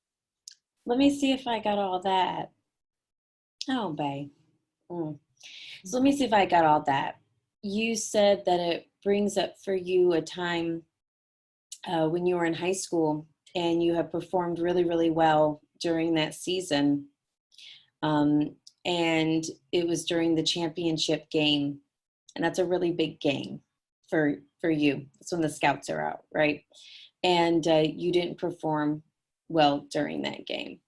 S6: Let me see if I got all that. Oh, babe. So let me see if I got all that. You said that it brings up for you a time when you were in high school and you have performed really, really well during that season. And it was during the championship game. And that's a really big game for you. It's when the scouts are out, right? And you didn't perform well during that game.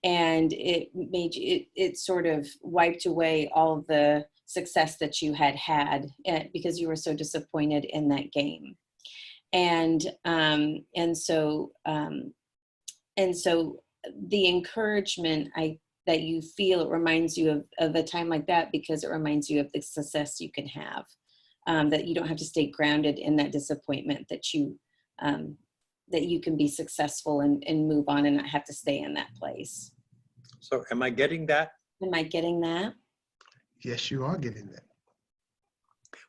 S6: And it made you, it sort of wiped away all of the success that you had because you were so disappointed in that game. And so the encouragement that you feel, it reminds you of a time like that, because it reminds you of the success you can have, that you don't have to stay grounded in that disappointment, that you can be successful and move on and not have to stay in that place.
S4: So am I getting that?
S6: Am I getting that?
S5: Yes, you are getting that.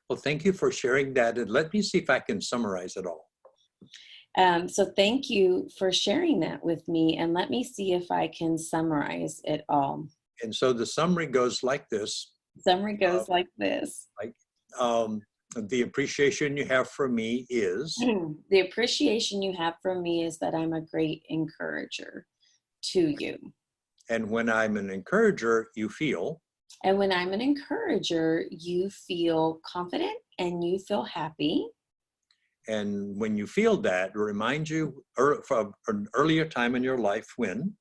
S4: Well, thank you for sharing that. And let me see if I can summarize it all.
S6: So thank you for sharing that with me. And let me see if I can summarize it all.
S4: And so the summary goes like this.
S6: Summary goes like this.
S4: The appreciation you have for me is?
S6: The appreciation you have for me is that I'm a great encourager to you.
S4: And when I'm an encourager, you feel.
S6: And when I'm an encourager, you feel confident and you feel happy.
S4: And when you feel that, it reminds you of an earlier time in your life when.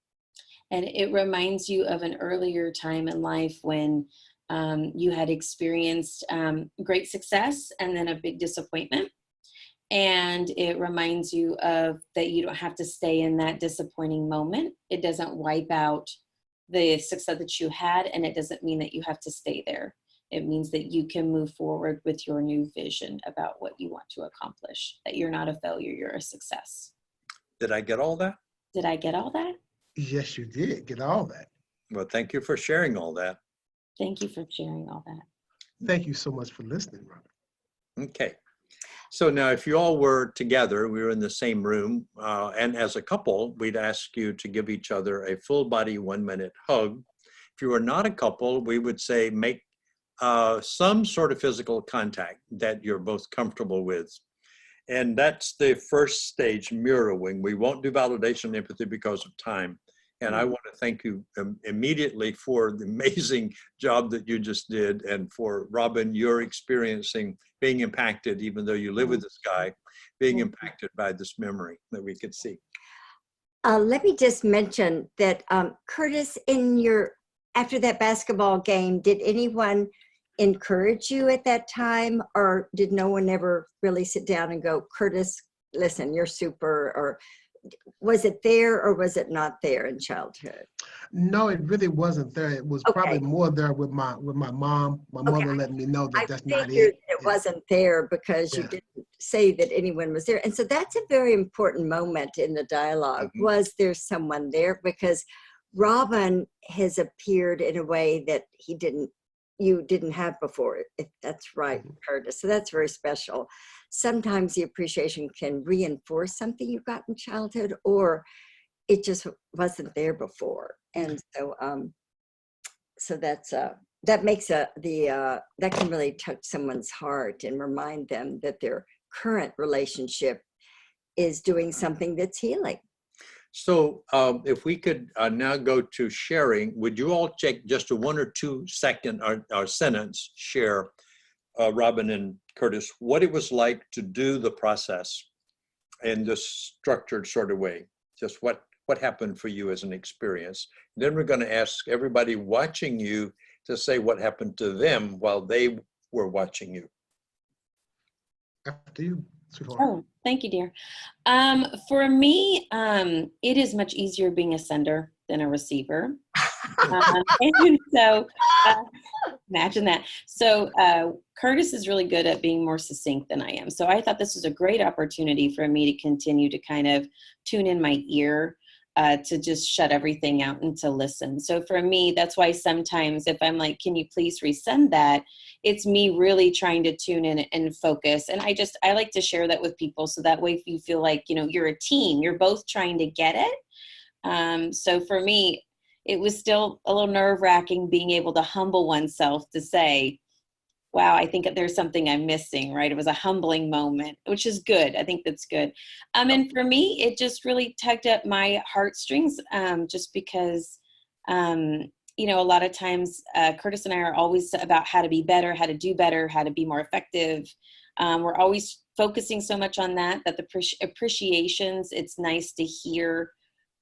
S6: And it reminds you of an earlier time in life when you had experienced great success and then a big disappointment. And it reminds you of that you don't have to stay in that disappointing moment. It doesn't wipe out the success that you had, and it doesn't mean that you have to stay there. It means that you can move forward with your new vision about what you want to accomplish, that you're not a failure, you're a success.
S4: Did I get all that?
S6: Did I get all that?
S5: Yes, you did get all that.
S4: Well, thank you for sharing all that.
S6: Thank you for sharing all that.
S5: Thank you so much for listening, Robyn.
S4: Okay. So now if you all were together, we were in the same room, and as a couple, we'd ask you to give each other a full body 1 minute hug. If you were not a couple, we would say make some sort of physical contact that you're both comfortable with. And that's the first stage, mirroring. We won't do validation and empathy because of time. And I want to thank you immediately for the amazing job that you just did. And for Robyn, you're experiencing being impacted, even though you live with this guy, being impacted by this memory that we could see.
S3: Let me just mention that Curtis, after that basketball game, did anyone encourage you at that time, or did no one ever really sit down and go, Curtis, listen, you're super, or was it there or was it not there in childhood?
S5: No, it really wasn't there. It was probably more there with my mom. My mother letting me know that that's not it.
S3: It wasn't there because you didn't say that anyone was there. And so that's a very important moment in the dialogue. Was there someone there? Because Robyn has appeared in a way that you didn't have before. That's right, Curtis. So that's very special. Sometimes the appreciation can reinforce something you got in childhood, or it just wasn't there before. And so, so that makes that can really touch someone's heart and remind them that their current relationship is doing something that's healing.
S4: So if we could now go to sharing, would you all check just a 1 or 2 second or sentence share, Robyn and Curtis, what it was like to do the process in this structured sort of way? Just what happened for you as an experience. And then we're going to ask everybody watching you to say what happened to them while they were watching you.
S5: After you, sweetheart.
S6: Oh, thank you, dear. For me, it is much easier being a sender than a receiver. And so imagine that. So Curtis is really good at being more succinct than I am. So I thought this was a great opportunity for me to continue to kind of tune in my ear, to just shut everything out and to listen. So for me, that's why sometimes if I'm like, can you please resend that? It's me really trying to tune in and focus. And I like to share that with people. So that way, if you feel like, you're a team, you're both trying to get it. So for me, it was still a little nerve-wracking being able to humble oneself to say, wow, I think there's something I'm missing, right? It was a humbling moment, which is good. I think that's good. And for me, it just really tugged at my heartstrings, just because, a lot of times Curtis and I are always about how to be better, how to do better, how to be more effective. We're always focusing so much on that the appreciations, it's nice to hear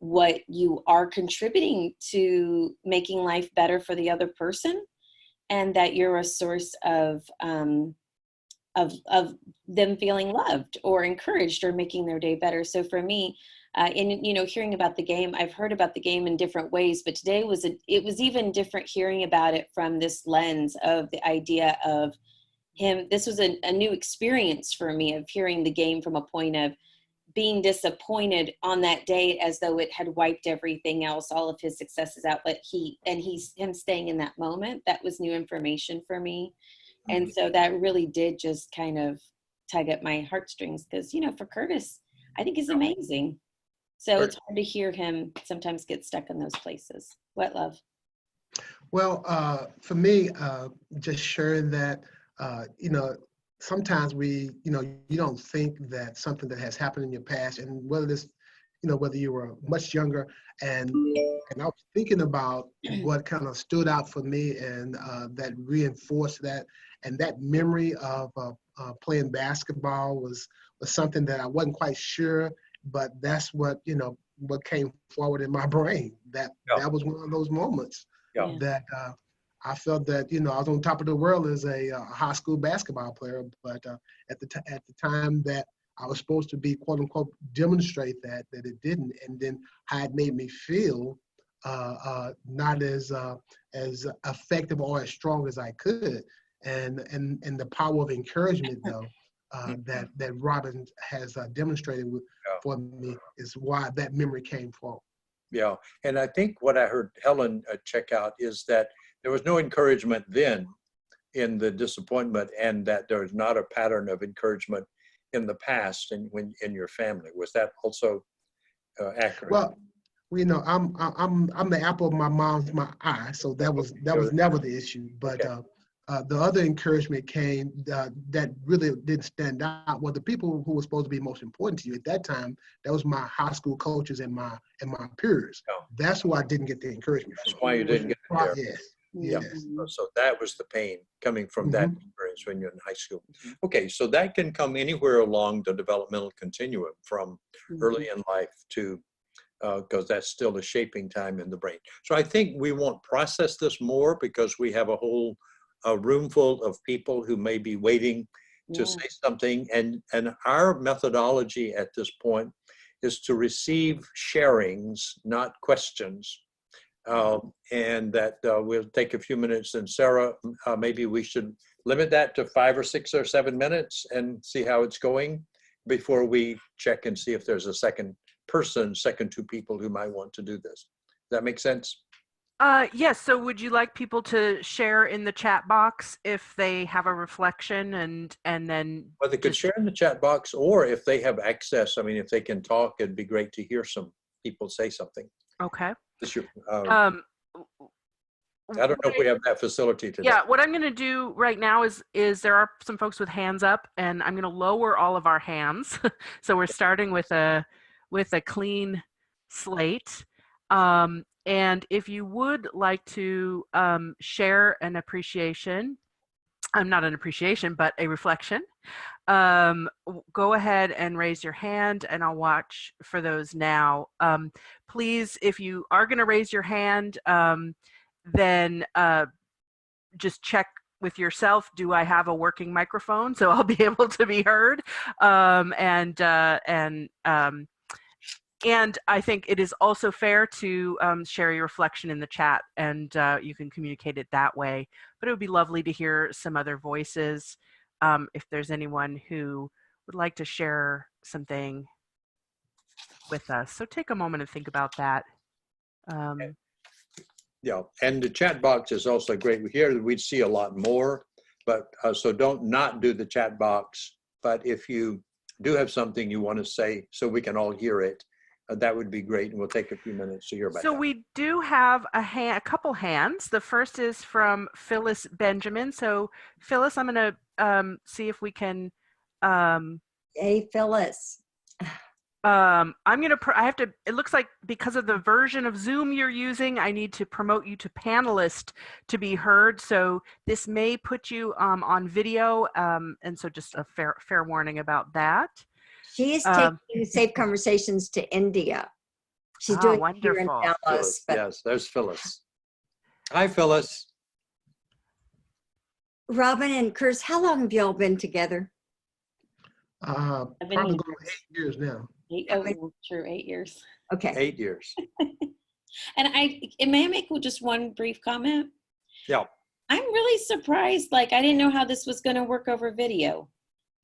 S6: what you are contributing to making life better for the other person, and that you're a source of them feeling loved or encouraged or making their day better. So for me, hearing about the game, I've heard about the game in different ways, but today it was even different hearing about it from this lens of the idea of him. This was a new experience for me of hearing the game from a point of being disappointed on that day as though it had wiped everything else, all of his successes out, but him staying in that moment, that was new information for me. And so that really did just kind of tug at my heartstrings because, for Curtis, I think he's amazing. So it's hard to hear him sometimes get stuck in those places. What, love?
S5: Well, for me, just sharing that, sometimes you don't think that something that has happened in your past, and whether this whether you were much younger. And I was thinking about what kind of stood out for me, and that reinforced that. And that memory of playing basketball was something that I wasn't quite sure, but that's what came forward in my brain. That was one of those moments that I felt that I was on top of the world as a high school basketball player, but at the time that I was supposed to be, quote unquote, demonstrate that it didn't, and then how it made me feel not as effective or as strong as I could, and the power of encouragement though that Robyn has demonstrated for me is why that memory came forward.
S4: Yeah, and I think what I heard Helen check out is that there was no encouragement then in the disappointment, and that there's not a pattern of encouragement in the past and when in your family. Was that also accurate?
S5: Well, I'm the apple of my mom's eye, so that was never the issue. But the other encouragement came that really didn't stand out. Well, the people who were supposed to be most important to you at that time, that was my high school coaches and my peers.
S4: Oh.
S5: That's who I didn't get the encouragement from.
S4: That's why you didn't get it there.
S5: Yes.
S4: Yeah.
S5: Yes.
S4: So that was the pain coming from that experience when you're in high school. Okay, so that can come anywhere along the developmental continuum, from early in life to, because that's still a shaping time in the brain. So I think we won't process this more because we have a whole room full of people who may be waiting to say something. And our methodology at this point is to receive sharings, not questions. And that we'll take a few minutes. And Sara, maybe we should limit that to 5 or 6 or 7 minutes and see how it's going before we check and see if there's a second two people who might want to do this. Does that make sense?
S1: Yes. So would you like people to share in the chat box if they have a reflection and then?
S4: Well, they could share in the chat box, or if they have access, I mean, if they can talk, it'd be great to hear some people say something.
S1: Okay.
S4: I don't know if we have that facility today.
S1: Yeah, what I'm going to do right now is there are some folks with hands up, and I'm going to lower all of our hands. So we're starting with a clean slate. And if you would like to share an appreciation, not an appreciation, but a reflection, go ahead and raise your hand, and I'll watch for those now. Please, if you are going to raise your hand, then just check with yourself, do I have a working microphone so I'll be able to be heard? And I think it is also fair to share your reflection in the chat, and you can communicate it that way. But it would be lovely to hear some other voices if there's anyone who would like to share something with us. So take a moment and think about that.
S4: Yeah, and the chat box is also great. Here we'd see a lot more, but so don't not do the chat box. But if you do have something you want to say so we can all hear it, that would be great, and we'll take a few minutes to hear about that.
S1: So we do have a couple hands. The first is from Phyllis Benjamin. So Phyllis, I'm going to see if we can.
S3: Hey, Phyllis.
S1: I have to, it looks like because of the version of Zoom you're using, I need to promote you to panelist to be heard. So this may put you on video. And so just a fair warning about that.
S3: She is taking Safe Conversations to India. She's doing it here in Dallas.
S4: Phyllis, yes, there's Phyllis. Hi, Phyllis.
S3: Robyn and Curtis, how long have y'all been together?
S5: Probably going on 8 years now.
S6: 8 years.
S3: Okay.
S4: 8 years.
S6: And may I make just one brief comment?
S4: Yeah.
S6: I'm really surprised. Like, I didn't know how this was going to work over video.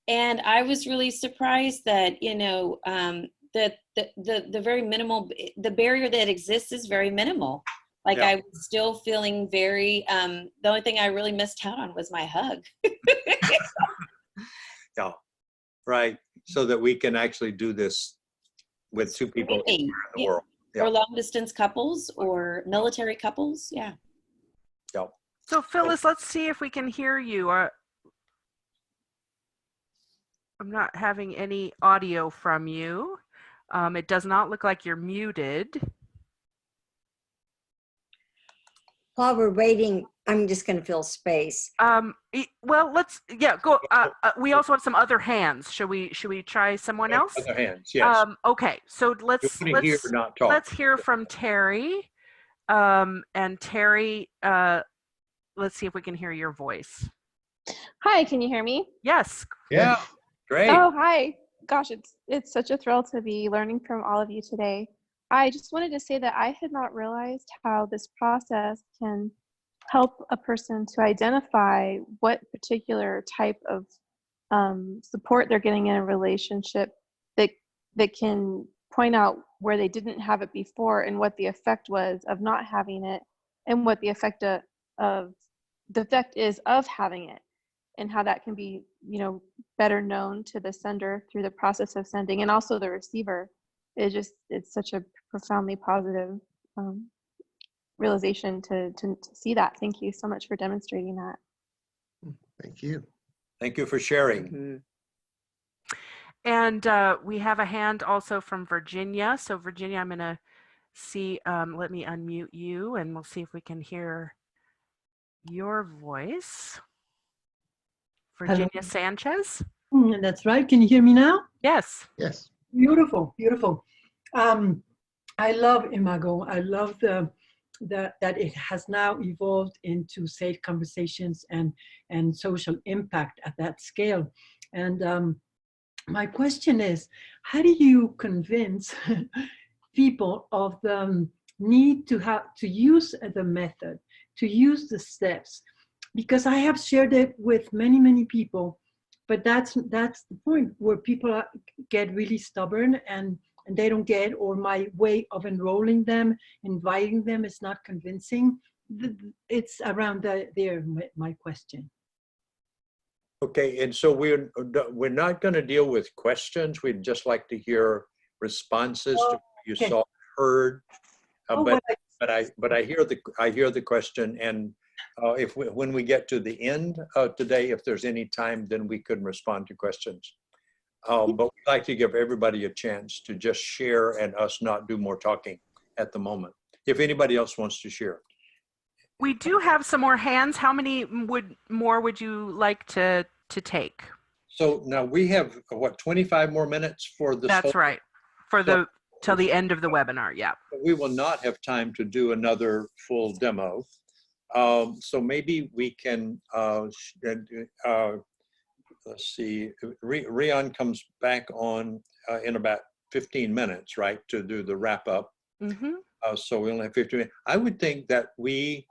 S6: And I was really surprised that, that the very minimal, the barrier that exists is very minimal. Like, I was still feeling very, the only thing I really missed out on was my hug.
S4: Yeah, right. So that we can actually do this with two people in the world. Yeah.
S6: Or long distance couples or military couples. Yeah.
S4: Yeah.
S1: So Phyllis, let's see if we can hear you. I'm not having any audio from you. It does not look like you're muted.
S3: While we're waiting, I'm just going to fill space.
S1: Well, let's, yeah, go. We also have some other hands. Should we try someone else?
S4: Other hands, yes.
S1: Okay, so let's
S4: Hear, not talk.
S1: let's hear from Terry. And Terry, let's see if we can hear your voice.
S7: Hi, can you hear me?
S1: Yes.
S4: Yeah, great.
S7: Oh, hi. Gosh, it's such a thrill to be learning from all of you today. I just wanted to say that I had not realized how this process can help a person to identify what particular type of support they're getting in a relationship that can point out where they didn't have it before and what the effect was of not having it, and what the effect is of having it, and how that can be, better known to the sender through the process of sending, and also the receiver. It's such a profoundly positive realization to see that. Thank you so much for demonstrating that.
S5: Thank you.
S4: Thank you for sharing.
S3: Mhm.
S1: And we have a hand also from Virginia. So Virginia, I'm going to see, let me unmute you and we'll see if we can hear your voice. Virginia
S8: Hello.
S1: Sanchez?
S8: That's right. Can you hear me now?
S1: Yes.
S5: Yes.
S8: Beautiful, beautiful. I love Imago. I love that it has now evolved into safe conversations and social impact at that scale. And my question is, how do you convince people of the need to use the method, to use the steps? Because I have shared it with many people, but that's the point where people get really stubborn and they don't get, or my way of enrolling them, inviting them is not convincing. It's around there, my question.
S4: Okay, and so we're not going to deal with questions. We'd just like to hear responses to what you
S8: okay.
S4: saw, heard.
S8: Oh,
S4: But I hear the question, and when we get to the end today, if there's any time, then we could respond to questions. But we'd like to give everybody a chance to just share and us not do more talking at the moment. If anybody else wants to share.
S1: We do have some more hands. How many more would you like to take?
S4: So now we have, what, 25 more minutes for this?
S1: That's right. Till the end of the webinar, yeah.
S4: We will not have time to do another full demo. So maybe we can, let's see, Riane comes back on in about 15 minutes, right, to do the wrap up.
S1: Mm-hmm.
S4: So we only have 15 minutes. I would think that we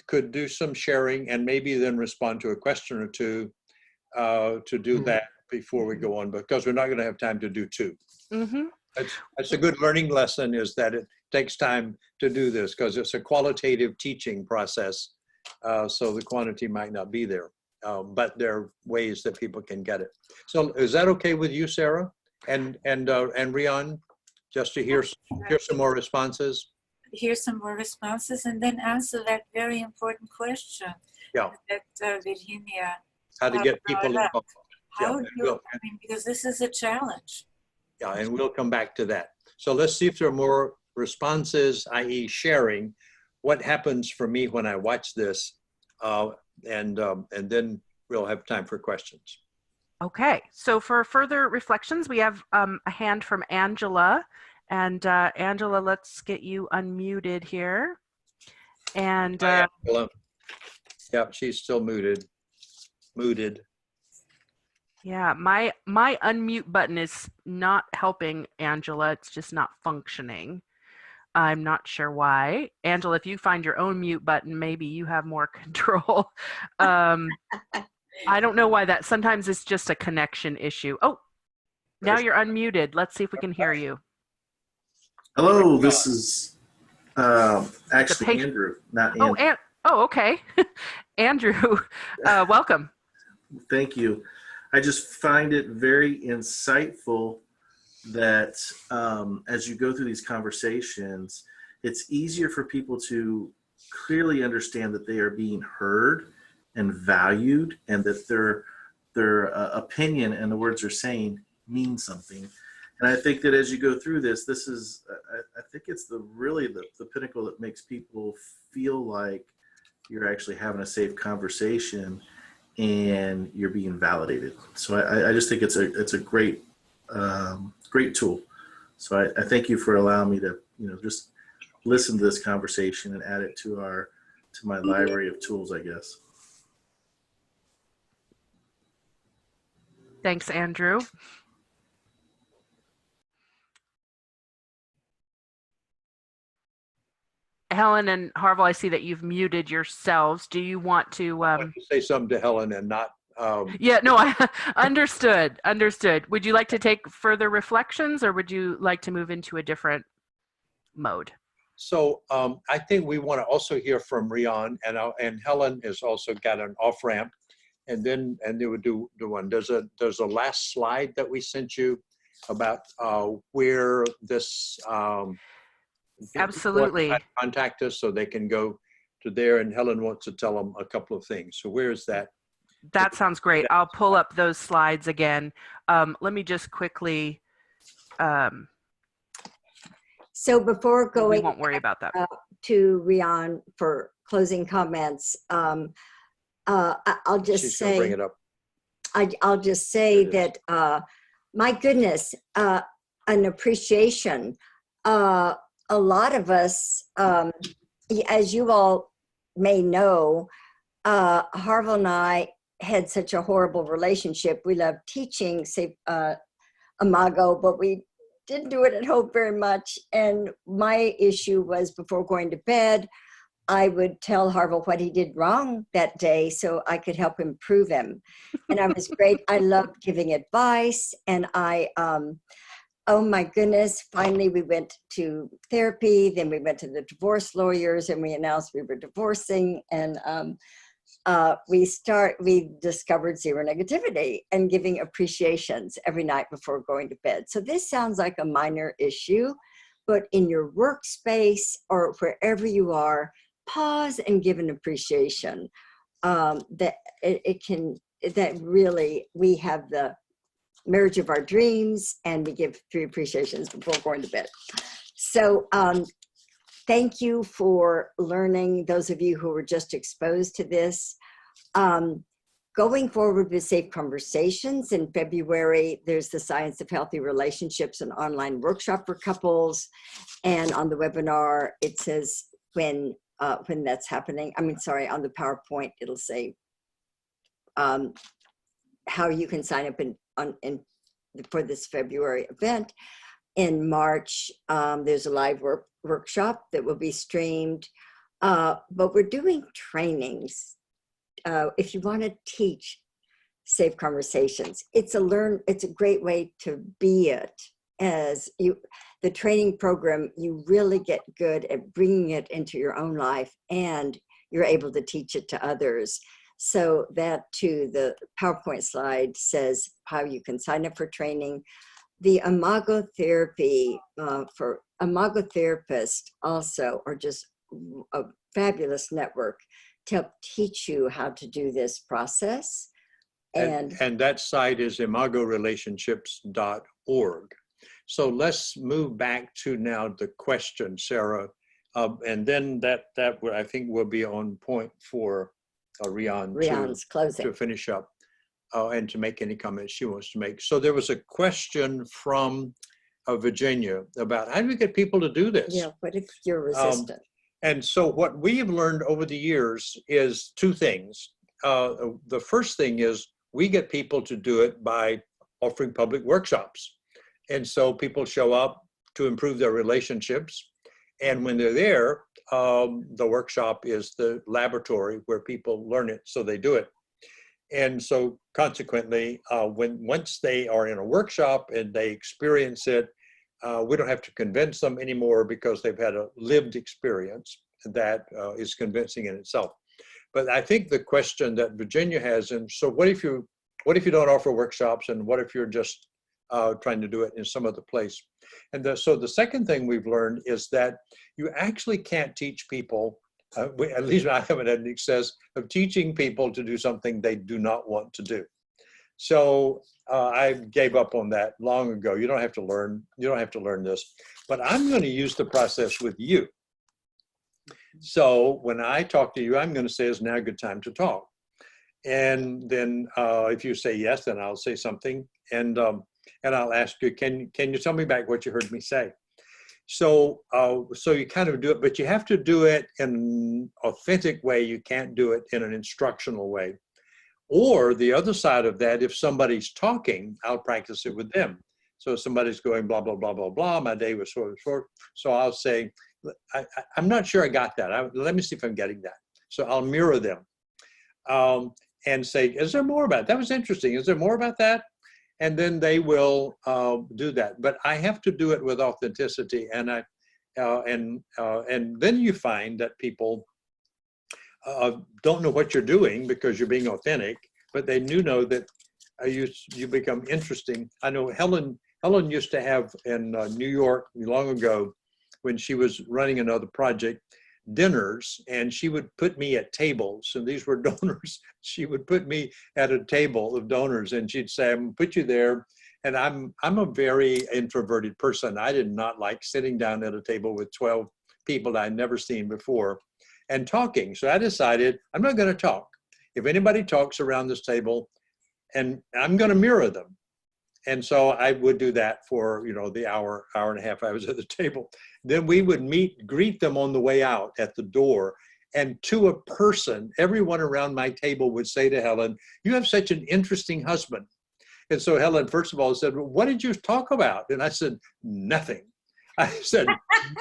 S4: could do some sharing and maybe then respond to a question or two to do that before we go on, because we're not going to have time to do two.
S1: Mm-hmm.
S4: That's a good learning lesson, is that it takes time to do this because it's a qualitative teaching process. So the quantity might not be there, but there are ways that people can get it. So is that okay with you, Sara and Riane, just to hear some more responses?
S2: Hear some more responses and then answer that very important question.
S4: Yeah.
S2: That Virginia.
S4: How to get people involved.
S2: How do you, I mean, because this is a challenge.
S4: Yeah, and we'll come back to that. So let's see if there are more responses, i.e. sharing. What happens for me when I watch this? And then we'll have time for questions.
S1: Okay, so for further reflections, we have a hand from Angela. And Angela, let's get you unmuted here. And
S4: Hi, Angela. Yeah, she's still muted.
S1: Yeah, my unmute button is not helping Angela. It's just not functioning. I'm not sure why. Angela, if you find your own mute button, maybe you have more control. I don't know why that. Sometimes it's just a connection issue. Oh, now you're unmuted. Let's see if we can hear you.
S9: Hello, this is actually Andrew, not Andrew.
S1: Oh, okay. Andrew, welcome.
S9: Thank you. I just find it very insightful that as you go through these conversations, it's easier for people to clearly understand that they are being heard and valued, and that their opinion and the words they're saying mean something. And I think that as you go through this, I think it's really the pinnacle that makes people feel like you're actually having a safe conversation and you're being validated. So I just think it's a great, great tool. So I thank you for allowing me to, just listen to this conversation and add it to my library of tools, I guess.
S1: Thanks, Andrew. Helen and Harville, I see that you've muted yourselves. Do you want to
S4: I want to say something to Helen and not
S1: yeah, no, I understood. Would you like to take further reflections, or would you like to move into a different mode?
S4: So I think we want to also hear from Riane, and Helen has also got an off ramp, and they would do one. There's a last slide that we sent you about where this
S1: absolutely
S4: contact us, so they can go to there. And Helen wants to tell them a couple of things. So where is that?
S1: That sounds great. I'll pull up those slides again. Let me just quickly.
S3: So before going,
S1: we won't worry about that.
S3: To Riane for closing comments, I'll just
S4: She's
S3: say,
S4: bring it up.
S3: I'll just say that, my goodness, an appreciation. A lot of us, as you all may know, Harville and I had such a horrible relationship. We loved teaching, say, Imago, but we didn't do it at home very much. And my issue was, before going to bed, I would tell Harville what he did wrong that day so I could help improve him. And I was great. I loved giving advice. And oh my goodness, finally we went to therapy, then we went to the divorce lawyers and we announced we were divorcing. And we discovered zero negativity and giving appreciations every night before going to bed. So this sounds like a minor issue, but in your workspace or wherever you are, pause and give an appreciation. That really, we have the marriage of our dreams, and we give 3 appreciations before going to bed. So thank you for learning, those of you who were just exposed to this. Going forward with Safe Conversations in February, there's the Science of Healthy Relationships, an online workshop for couples. And on the webinar, it says when that's happening. I mean, sorry, on the PowerPoint, it'll say how you can sign up for this February event. In March, there's a live workshop that will be streamed, but we're doing trainings. If you want to teach Safe Conversations, it's a great way to be it. As the training program, you really get good at bringing it into your own life, and you're able to teach it to others. So that too, the PowerPoint slide says how you can sign up for training. The Imago therapy for Imago therapists also are just a fabulous network to help teach you how to do this process. And
S4: that site is imagorelationships.org. So let's move back to now the question, Sarah, and then that I think will be on point for Riane's closing to finish up and to make any comments she wants to make. So there was a question from Virginia about how do we get people to do this?
S3: Yeah, what if you're resistant?
S4: And so what we've learned over the years is 2 things. The first thing is we get people to do it by offering public workshops. And so people show up to improve their relationships. And when they're there, the workshop is the laboratory where people learn it, so they do it. And so consequently, once they are in a workshop and they experience it, we don't have to convince them anymore because they've had a lived experience that is convincing in itself. But I think the question that Virginia has, and so what if you don't offer workshops, and what if you're just trying to do it in some other place? And so the second thing we've learned is that you actually can't teach people, at least I haven't had any success of teaching people to do something they do not want to do. So I gave up on that long ago. You don't have to learn. You don't have to learn this. But I'm going to use the process with you. So when I talk to you, I'm going to say, "Is now a good time to talk?" And then if you say yes, then I'll say something, and I'll ask you, "Can you tell me back what you heard me say?" So so you kind of do it, but you have to do it in an authentic way. You can't do it in an instructional way. Or the other side of that, if somebody's talking, I'll practice it with them. So if somebody's going blah, blah, blah, blah, blah, my day was sort of short. So I'll say, I'm not sure I got that. Let me see if I'm getting that. So I'll mirror them and say, is there more about it? That was interesting. Is there more about that? And then they will do that. But I have to do it with authenticity. And and then you find that people don't know what you're doing because you're being authentic, but they do know that you become interesting. I know Helen used to have in New York long ago, when she was running another project, dinners, and she would put me at tables, and these were donors. She would put me at a table of donors, and she'd say, "I'm gonna put you there." And I'm a very introverted person. I did not like sitting down at a table with 12 people I'd never seen before and talking. So I decided I'm not going to talk. If anybody talks around this table, and I'm going to mirror them. And so I would do that for, the hour and a half I was at the table. Then we would greet them on the way out at the door. And to a person, everyone around my table would say to Helen, "You have such an interesting husband." And so Helen, first of all, said, "Well, what did you talk about?" And I said, "Nothing." I said,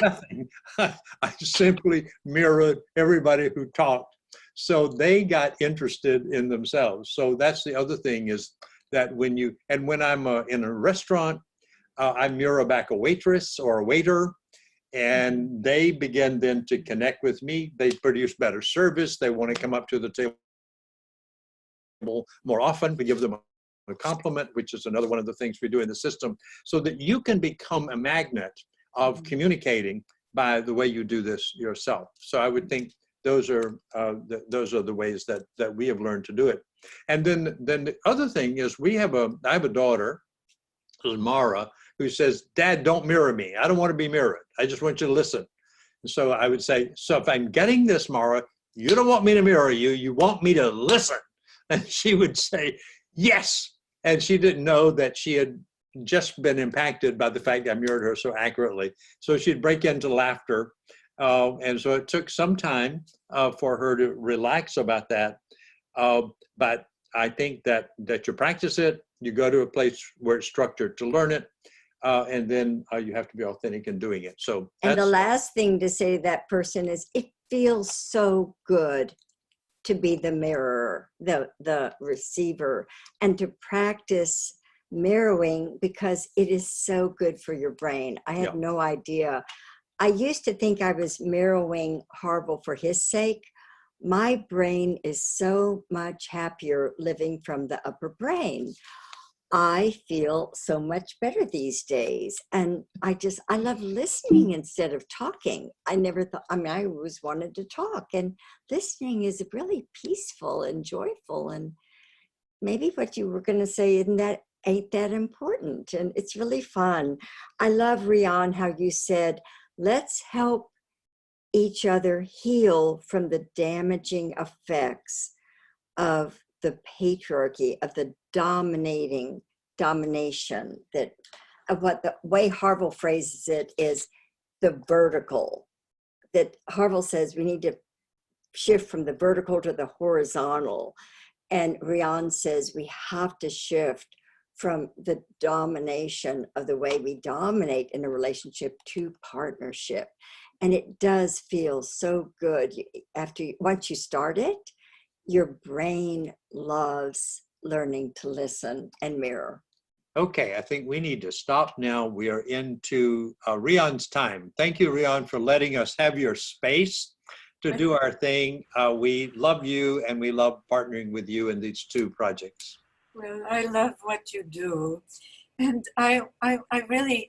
S4: "Nothing." I simply mirrored everybody who talked. So they got interested in themselves. So that's the other thing, is that when I'm in a restaurant, I mirror back a waitress or a waiter, and they begin then to connect with me. They produce better service. They want to come up to the table more often. We give them a compliment, which is another one of the things we do in the system, so that you can become a magnet of communicating by the way you do this yourself. So I would think those are the ways that we have learned to do it. And then the other thing is, I have a daughter, Mara, who says, "Dad, don't mirror me. I don't want to be mirrored. I just want you to listen." And so I would say, "So if I'm getting this, Mara, you don't want me to mirror you. You want me to listen." And she would say, "Yes." And she didn't know that she had just been impacted by the fact that I mirrored her so accurately. So she'd break into laughter. And so it took some time for her to relax about that. But I think that you practice it, you go to a place where it's structured to learn it, and then you have to be authentic in doing it. So
S3: and the last thing to say to that person is, it feels so good to be the mirror, the receiver, and to practice mirroring, because it is so good for your brain. I had no idea. I used to think I was mirroring Harville for his sake. My brain is so much happier living from the upper brain. I feel so much better these days. And I love listening instead of talking. I never thought, I always wanted to talk, and listening is really peaceful and joyful. And maybe what you were going to say ain't that important. And it's really fun. I love, Riane, how you said, let's help each other heal from the damaging effects of the patriarchy, of the domination, that of what the way Harville phrases it is the vertical, that Harville says we need to shift from the vertical to the horizontal. And Riane says we have to shift from the domination of the way we dominate in a relationship to partnership. And it does feel so good once you start it. Your brain loves learning to listen and mirror.
S4: Okay, I think we need to stop now. We are into Riane's time. Thank you, Riane, for letting us have your space to do our thing. We love you, and we love partnering with you in these two projects.
S2: Well, I love what you do. And I really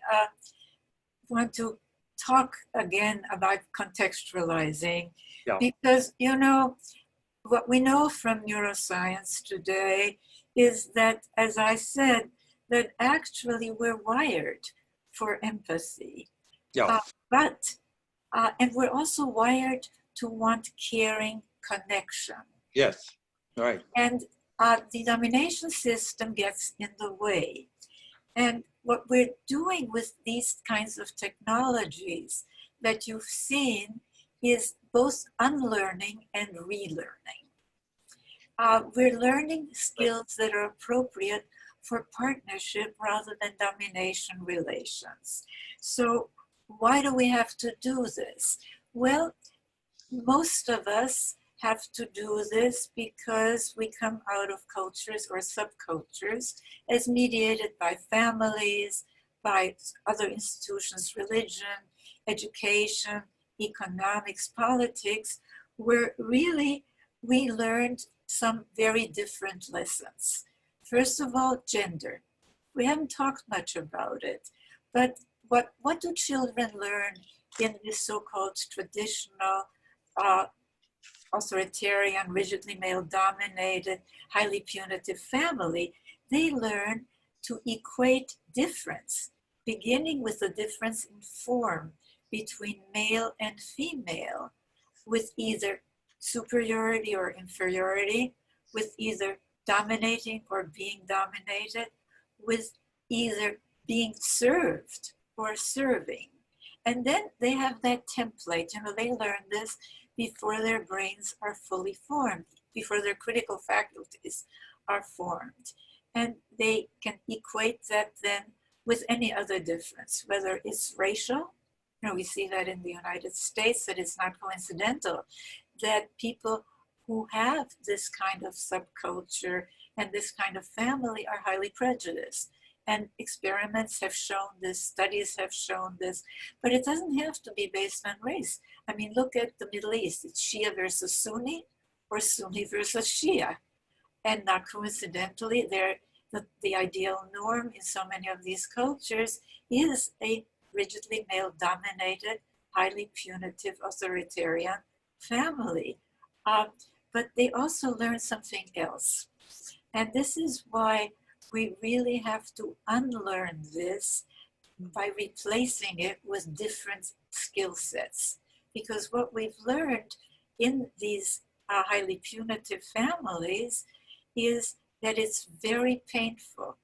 S2: want to talk again about contextualizing, because, what we know from neuroscience today is that, as I said, that actually we're wired for empathy.
S4: Yeah.
S2: And we're also wired to want caring connection.
S4: Yes. Right.
S2: And the domination system gets in the way. And what we're doing with these kinds of technologies that you've seen is both unlearning and relearning. We're learning skills that are appropriate for partnership rather than domination relations. So why do we have to do this? Well, most of us have to do this because we come out of cultures or subcultures as mediated by families, by other institutions, religion, education, economics, politics, where really we learned some very different lessons. First of all, gender. We haven't talked much about it, but what do children learn in this so-called traditional authoritarian, rigidly male-dominated, highly punitive family? They learn to equate difference, beginning with the difference in form between male and female, with either superiority or inferiority, with either dominating or being dominated, with either being served or serving. And then they have that template, they learn this before their brains are fully formed, before their critical faculties are formed. And they can equate that then with any other difference, whether it's racial. We see that in the United States, that it's not coincidental that people who have this kind of subculture and this kind of family are highly prejudiced. And experiments have shown this, studies have shown this, but it doesn't have to be based on race. Look at the Middle East. It's Shia versus Sunni or Sunni versus Shia. And not coincidentally, the ideal norm in so many of these cultures is a rigidly male-dominated, highly punitive, authoritarian family. But they also learn something else. And this is why we really have to unlearn this by replacing it with different skill sets. Because what we've learned in these highly punitive families is that it's very painful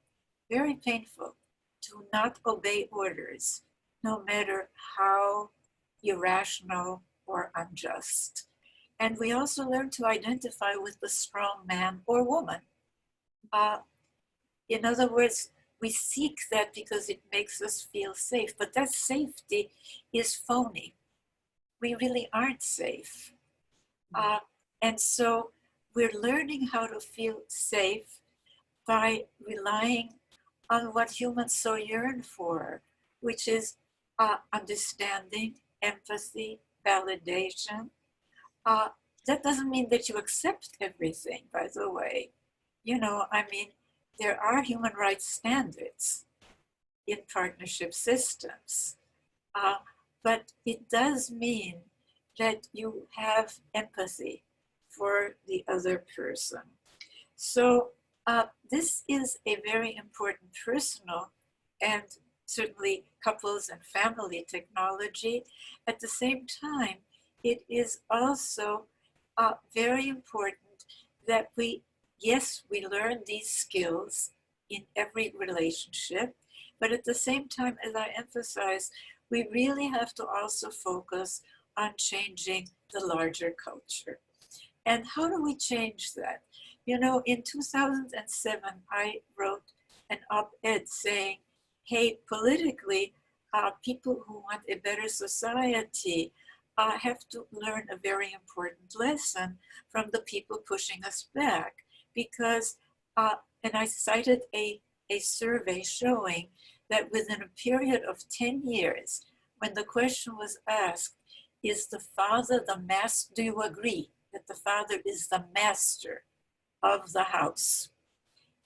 S2: to not obey orders, no matter how irrational or unjust. And we also learn to identify with the strong man or woman. In other words, we seek that because it makes us feel safe, but that safety is phony. We really aren't safe. And so we're learning how to feel safe by relying on what humans so yearn for, which is understanding, empathy, validation. That doesn't mean that you accept everything, by the way. There are human rights standards in partnership systems, but it does mean that you have empathy for the other person. So this is a very important personal and certainly couples and family technology. At the same time, it is also very important that we learn these skills in every relationship, but at the same time, as I emphasize, we really have to also focus on changing the larger culture. And how do we change that? In 2007, I wrote an op-ed saying, hey, politically, people who want a better society have to learn a very important lesson from the people pushing us back. Because, and I cited a survey showing that within a period of 10 years, when the question was asked, is the father the master? Do you agree that the father is the master of the house?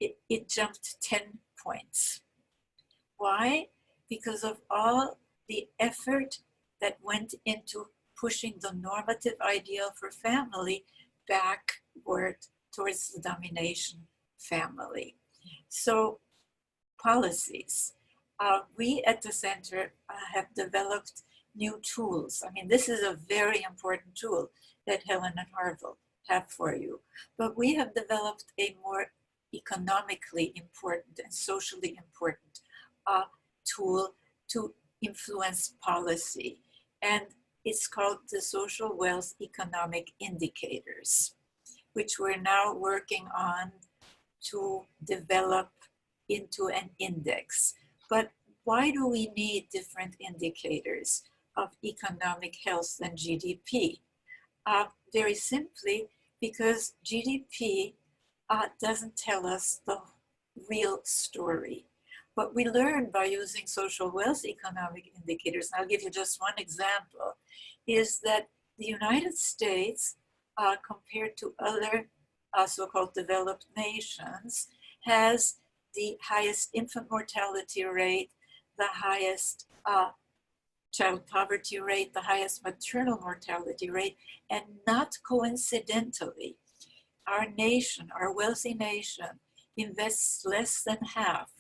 S2: It jumped 10 points. Why? Because of all the effort that went into pushing the normative ideal for family back towards the domination family. So policies. We at the center have developed new tools. I mean, this is a very important tool that Helen and Harville have for you. But we have developed a more economically important and socially important tool to influence policy. And it's called the Social Wealth Economic Indicators, which we're now working on to develop into an index. But why do we need different indicators of economic health than GDP? Very simply, because GDP doesn't tell us the real story. What we learn by using social wealth economic indicators, and I'll give you just one example, is that the United States, compared to other so-called developed nations, has the highest infant mortality rate, the highest child poverty rate, the highest maternal mortality rate, and not coincidentally, our nation, our wealthy nation, invests less than half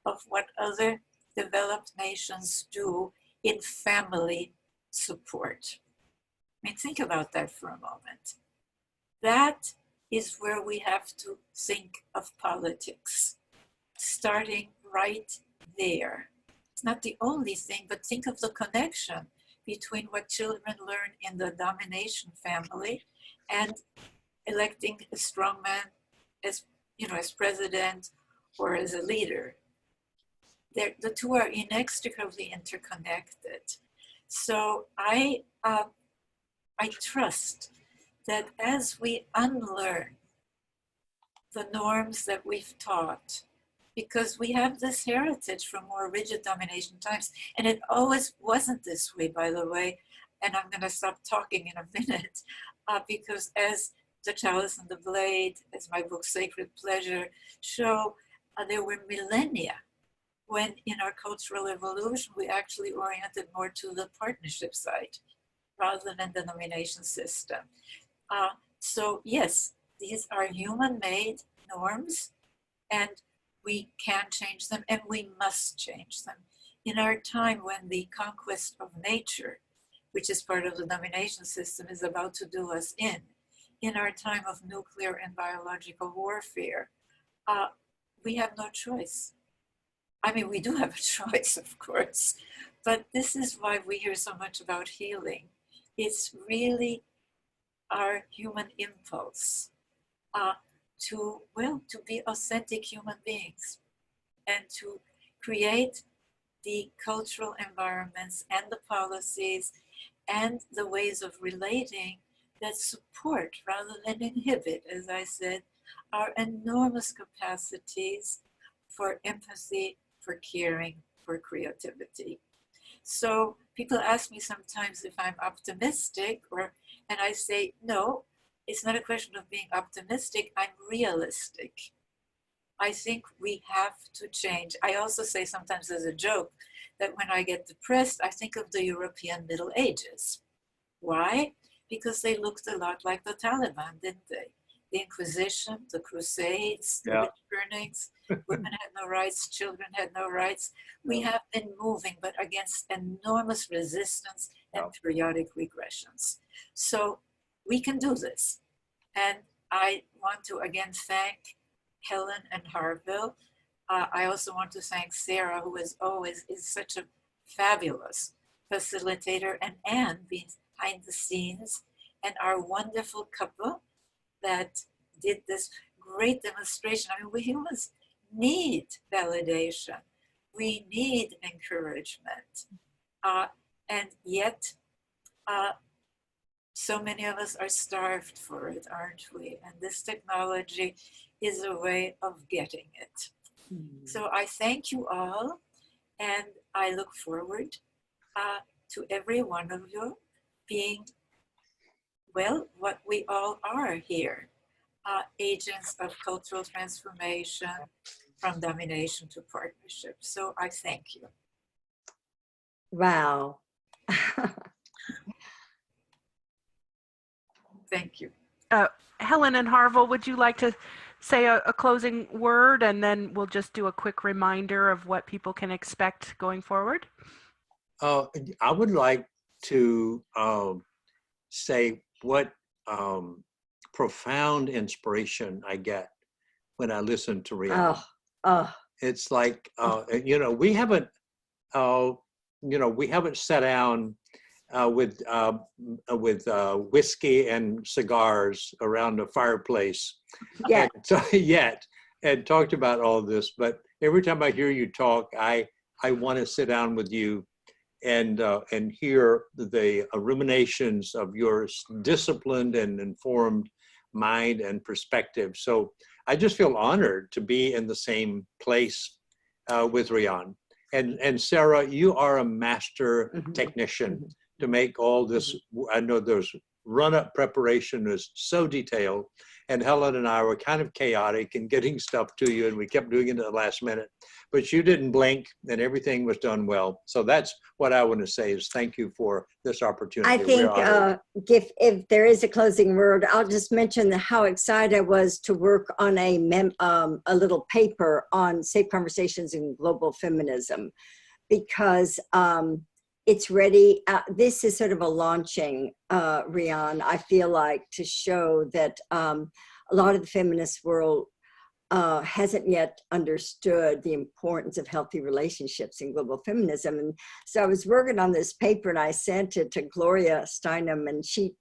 S2: of what other developed nations do in family support. I mean, think about that for a moment. That is where we have to think of politics, starting right there. It's not the only thing, but think of the connection between what children learn in the domination family and electing a strong man as, as president or as a leader. The two are inextricably interconnected. So I trust that as we unlearn the norms that we've taught, because we have this heritage from more rigid domination times, and it always wasn't this way, by the way, and I'm going to stop talking in a minute, because as The Chalice and the Blade, as my book Sacred Pleasure show, there were millennia when in our cultural evolution, we actually oriented more to the partnership side rather than the domination system. So yes, these are human-made norms, and we can change them, and we must change them. In our time when the conquest of nature, which is part of the domination system, is about to do us in our time of nuclear and biological warfare, we have no choice. I mean, we do have a choice, of course, but this is why we hear so much about healing. It's really our human impulse to be authentic human beings and to create the cultural environments and the policies and the ways of relating that support rather than inhibit, as I said, our enormous capacities for empathy, for caring, for creativity. So people ask me sometimes if I'm optimistic, and I say, no, it's not a question of being optimistic, I'm realistic. I think we have to change. I also say sometimes as a joke that when I get depressed, I think of the European Middle Ages. Why? Because they looked a lot like the Taliban, didn't they? The Inquisition, the Crusades, the witch burnings, women had no rights, children had no rights. We have been moving, but against enormous resistance and periodic regressions. So we can do this. And I want to again thank Helen and Harville. I also want to thank Sara, who is such a fabulous facilitator, and Anne behind the scenes, and our wonderful couple that did this great demonstration. I mean, we humans need validation. We need encouragement. And yet, so many of us are starved for it, aren't we? And this technology is a way of getting it. So I thank you all, and I look forward to every one of you being, well, what we all are here, agents of cultural transformation from domination to partnership. So I thank you.
S3: Wow.
S2: Thank you.
S1: Helen and Harville, would you like to say a closing word, and then we'll just do a quick reminder of what people can expect going forward?
S4: I would like to say what profound inspiration I get when I listen to Riane. It's like, we haven't sat down with whiskey and cigars around a fireplace yet and talked about all this. But every time I hear you talk, I want to sit down with you and hear the ruminations of your disciplined and informed mind and perspective. So I just feel honored to be in the same place with Riane. And Sara, you are a master technician to make all this. I know there's run-up preparation is so detailed, and Helen and I were kind of chaotic in getting stuff to you, and we kept doing it at the last minute. But you didn't blink, and everything was done well. So that's what I want to say is thank you for this opportunity.
S3: I think if there is a closing word, I'll just mention how excited I was to work on a little paper on safe conversations in global feminism, because it's ready. This is sort of a launching, Riane, I feel like, to show that a lot of the feminist world hasn't yet understood the importance of healthy relationships in global feminism. And so I was working on this paper and I sent it to Gloria Steinem, and she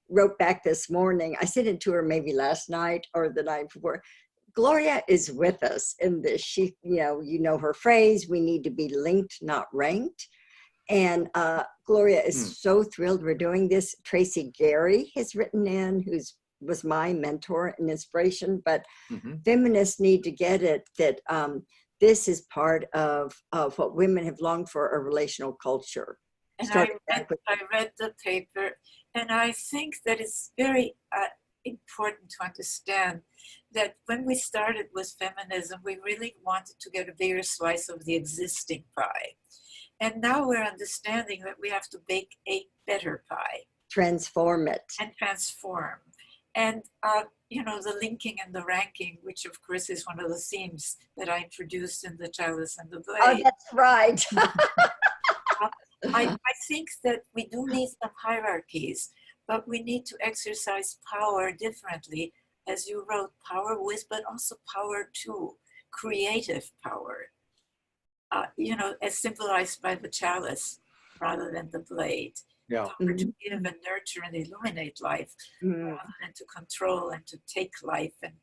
S3: wrote back this morning. I sent it to her maybe last night or the night before. Gloria is with us in this. She, you know her phrase, we need to be linked, not ranked. And Gloria is so thrilled we're doing this. Tracy Gary has written in, was my mentor and inspiration, but feminists need to get it that this is part of what women have longed for, a relational culture.
S2: And I read the paper, and I think that it's very important to understand that when we started with feminism, we really wanted to get a bigger slice of the existing pie. And now we're understanding that we have to bake a better pie.
S3: Transform it.
S2: And transform. And, the linking and the ranking, which of course is one of the themes that I introduced in The Chalice and the Blade.
S3: Oh, that's right.
S2: I think that we do need some hierarchies, but we need to exercise power differently. As you wrote, power with, but also power to, creative power. As symbolized by the chalice rather than the blade.
S4: Yeah.
S2: Power to give and nurture and illuminate life rather than to control and to take life. And,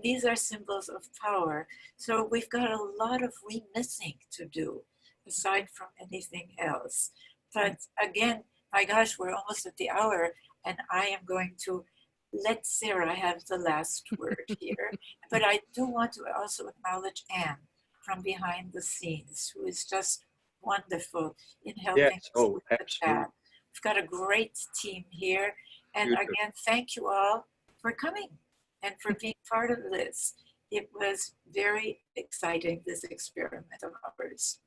S2: these are symbols of power. So we've got a lot of remissing to do aside from anything else. But again, my gosh, we're almost at the hour, and I am going to let Sara have the last word here. But I do want to also acknowledge Anne from behind the scenes, who is just wonderful in helping us with the chat. We've got a great team here. And again, thank you all for coming and for being part of this. It was very exciting, this experiment of ours.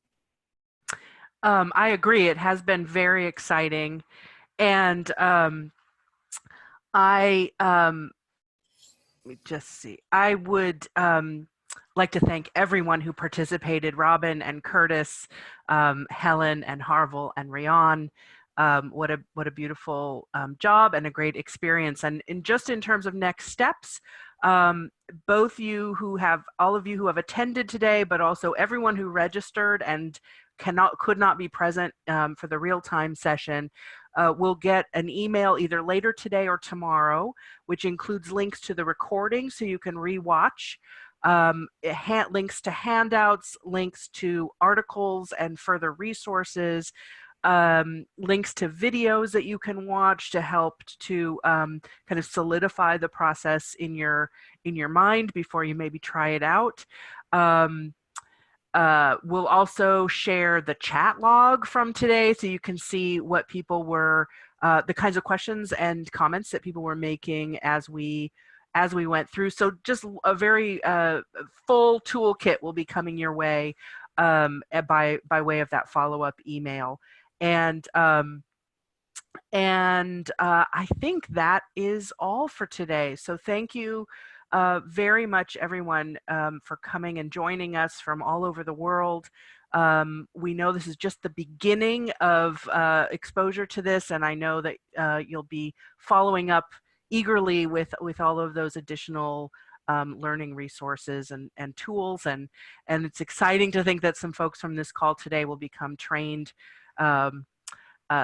S1: I agree. It has been very exciting. And let me just see. I would like to thank everyone who participated, Robyn and Curtis, Helen and Harville and Riane. What a beautiful job and a great experience. And just in terms of next steps, all of you who have attended today, but also everyone who registered and could not be present for the real-time session, will get an email either later today or tomorrow, which includes links to the recording so you can rewatch. Links to handouts, links to articles and further resources, links to videos that you can watch to help to kind of solidify the process in your mind before you maybe try it out. We'll also share the chat log from today so you can see what people were, the kinds of questions and comments that people were making as we went through. So just a very full toolkit will be coming your way by way of that follow-up email. And And I think that is all for today. So thank you very much, everyone, for coming and joining us from all over the world. We know this is just the beginning of exposure to this, and I know that you'll be following up eagerly with all of those additional learning resources and tools. And it's exciting to think that some folks from this call today will become trained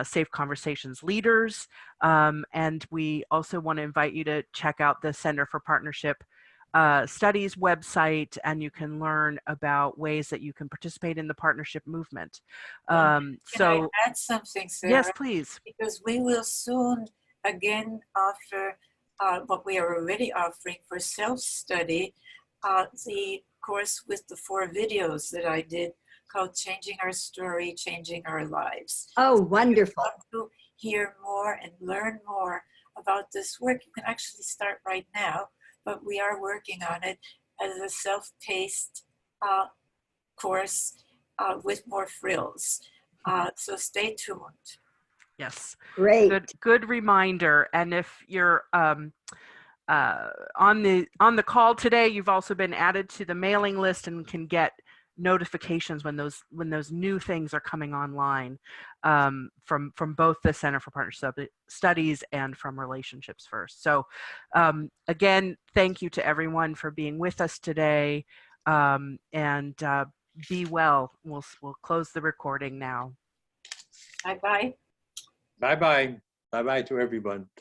S1: Safe Conversations leaders. And we also want to invite you to check out the Center for Partnership Studies website, and you can learn about ways that you can participate in the partnership movement.
S2: Can I add something, Sarah?
S1: Yes, please.
S2: Because we will soon again offer what we are already offering for self-study, the course with the 4 videos that I did called Changing Our Story, Changing Our Lives.
S3: Oh, wonderful.
S2: If you want to hear more and learn more about this work, you can actually start right now, but we are working on it as a self-paced course with more frills. So stay tuned.
S1: Yes.
S3: Great.
S1: Good reminder. And if you're on the call today, you've also been added to the mailing list and can get notifications when those new things are coming online from both the Center for Partnership Studies and from Relationships First. So again, thank you to everyone for being with us today, and be well. We'll close the recording now.
S2: Bye-bye.
S4: Bye-bye. Bye-bye to everyone.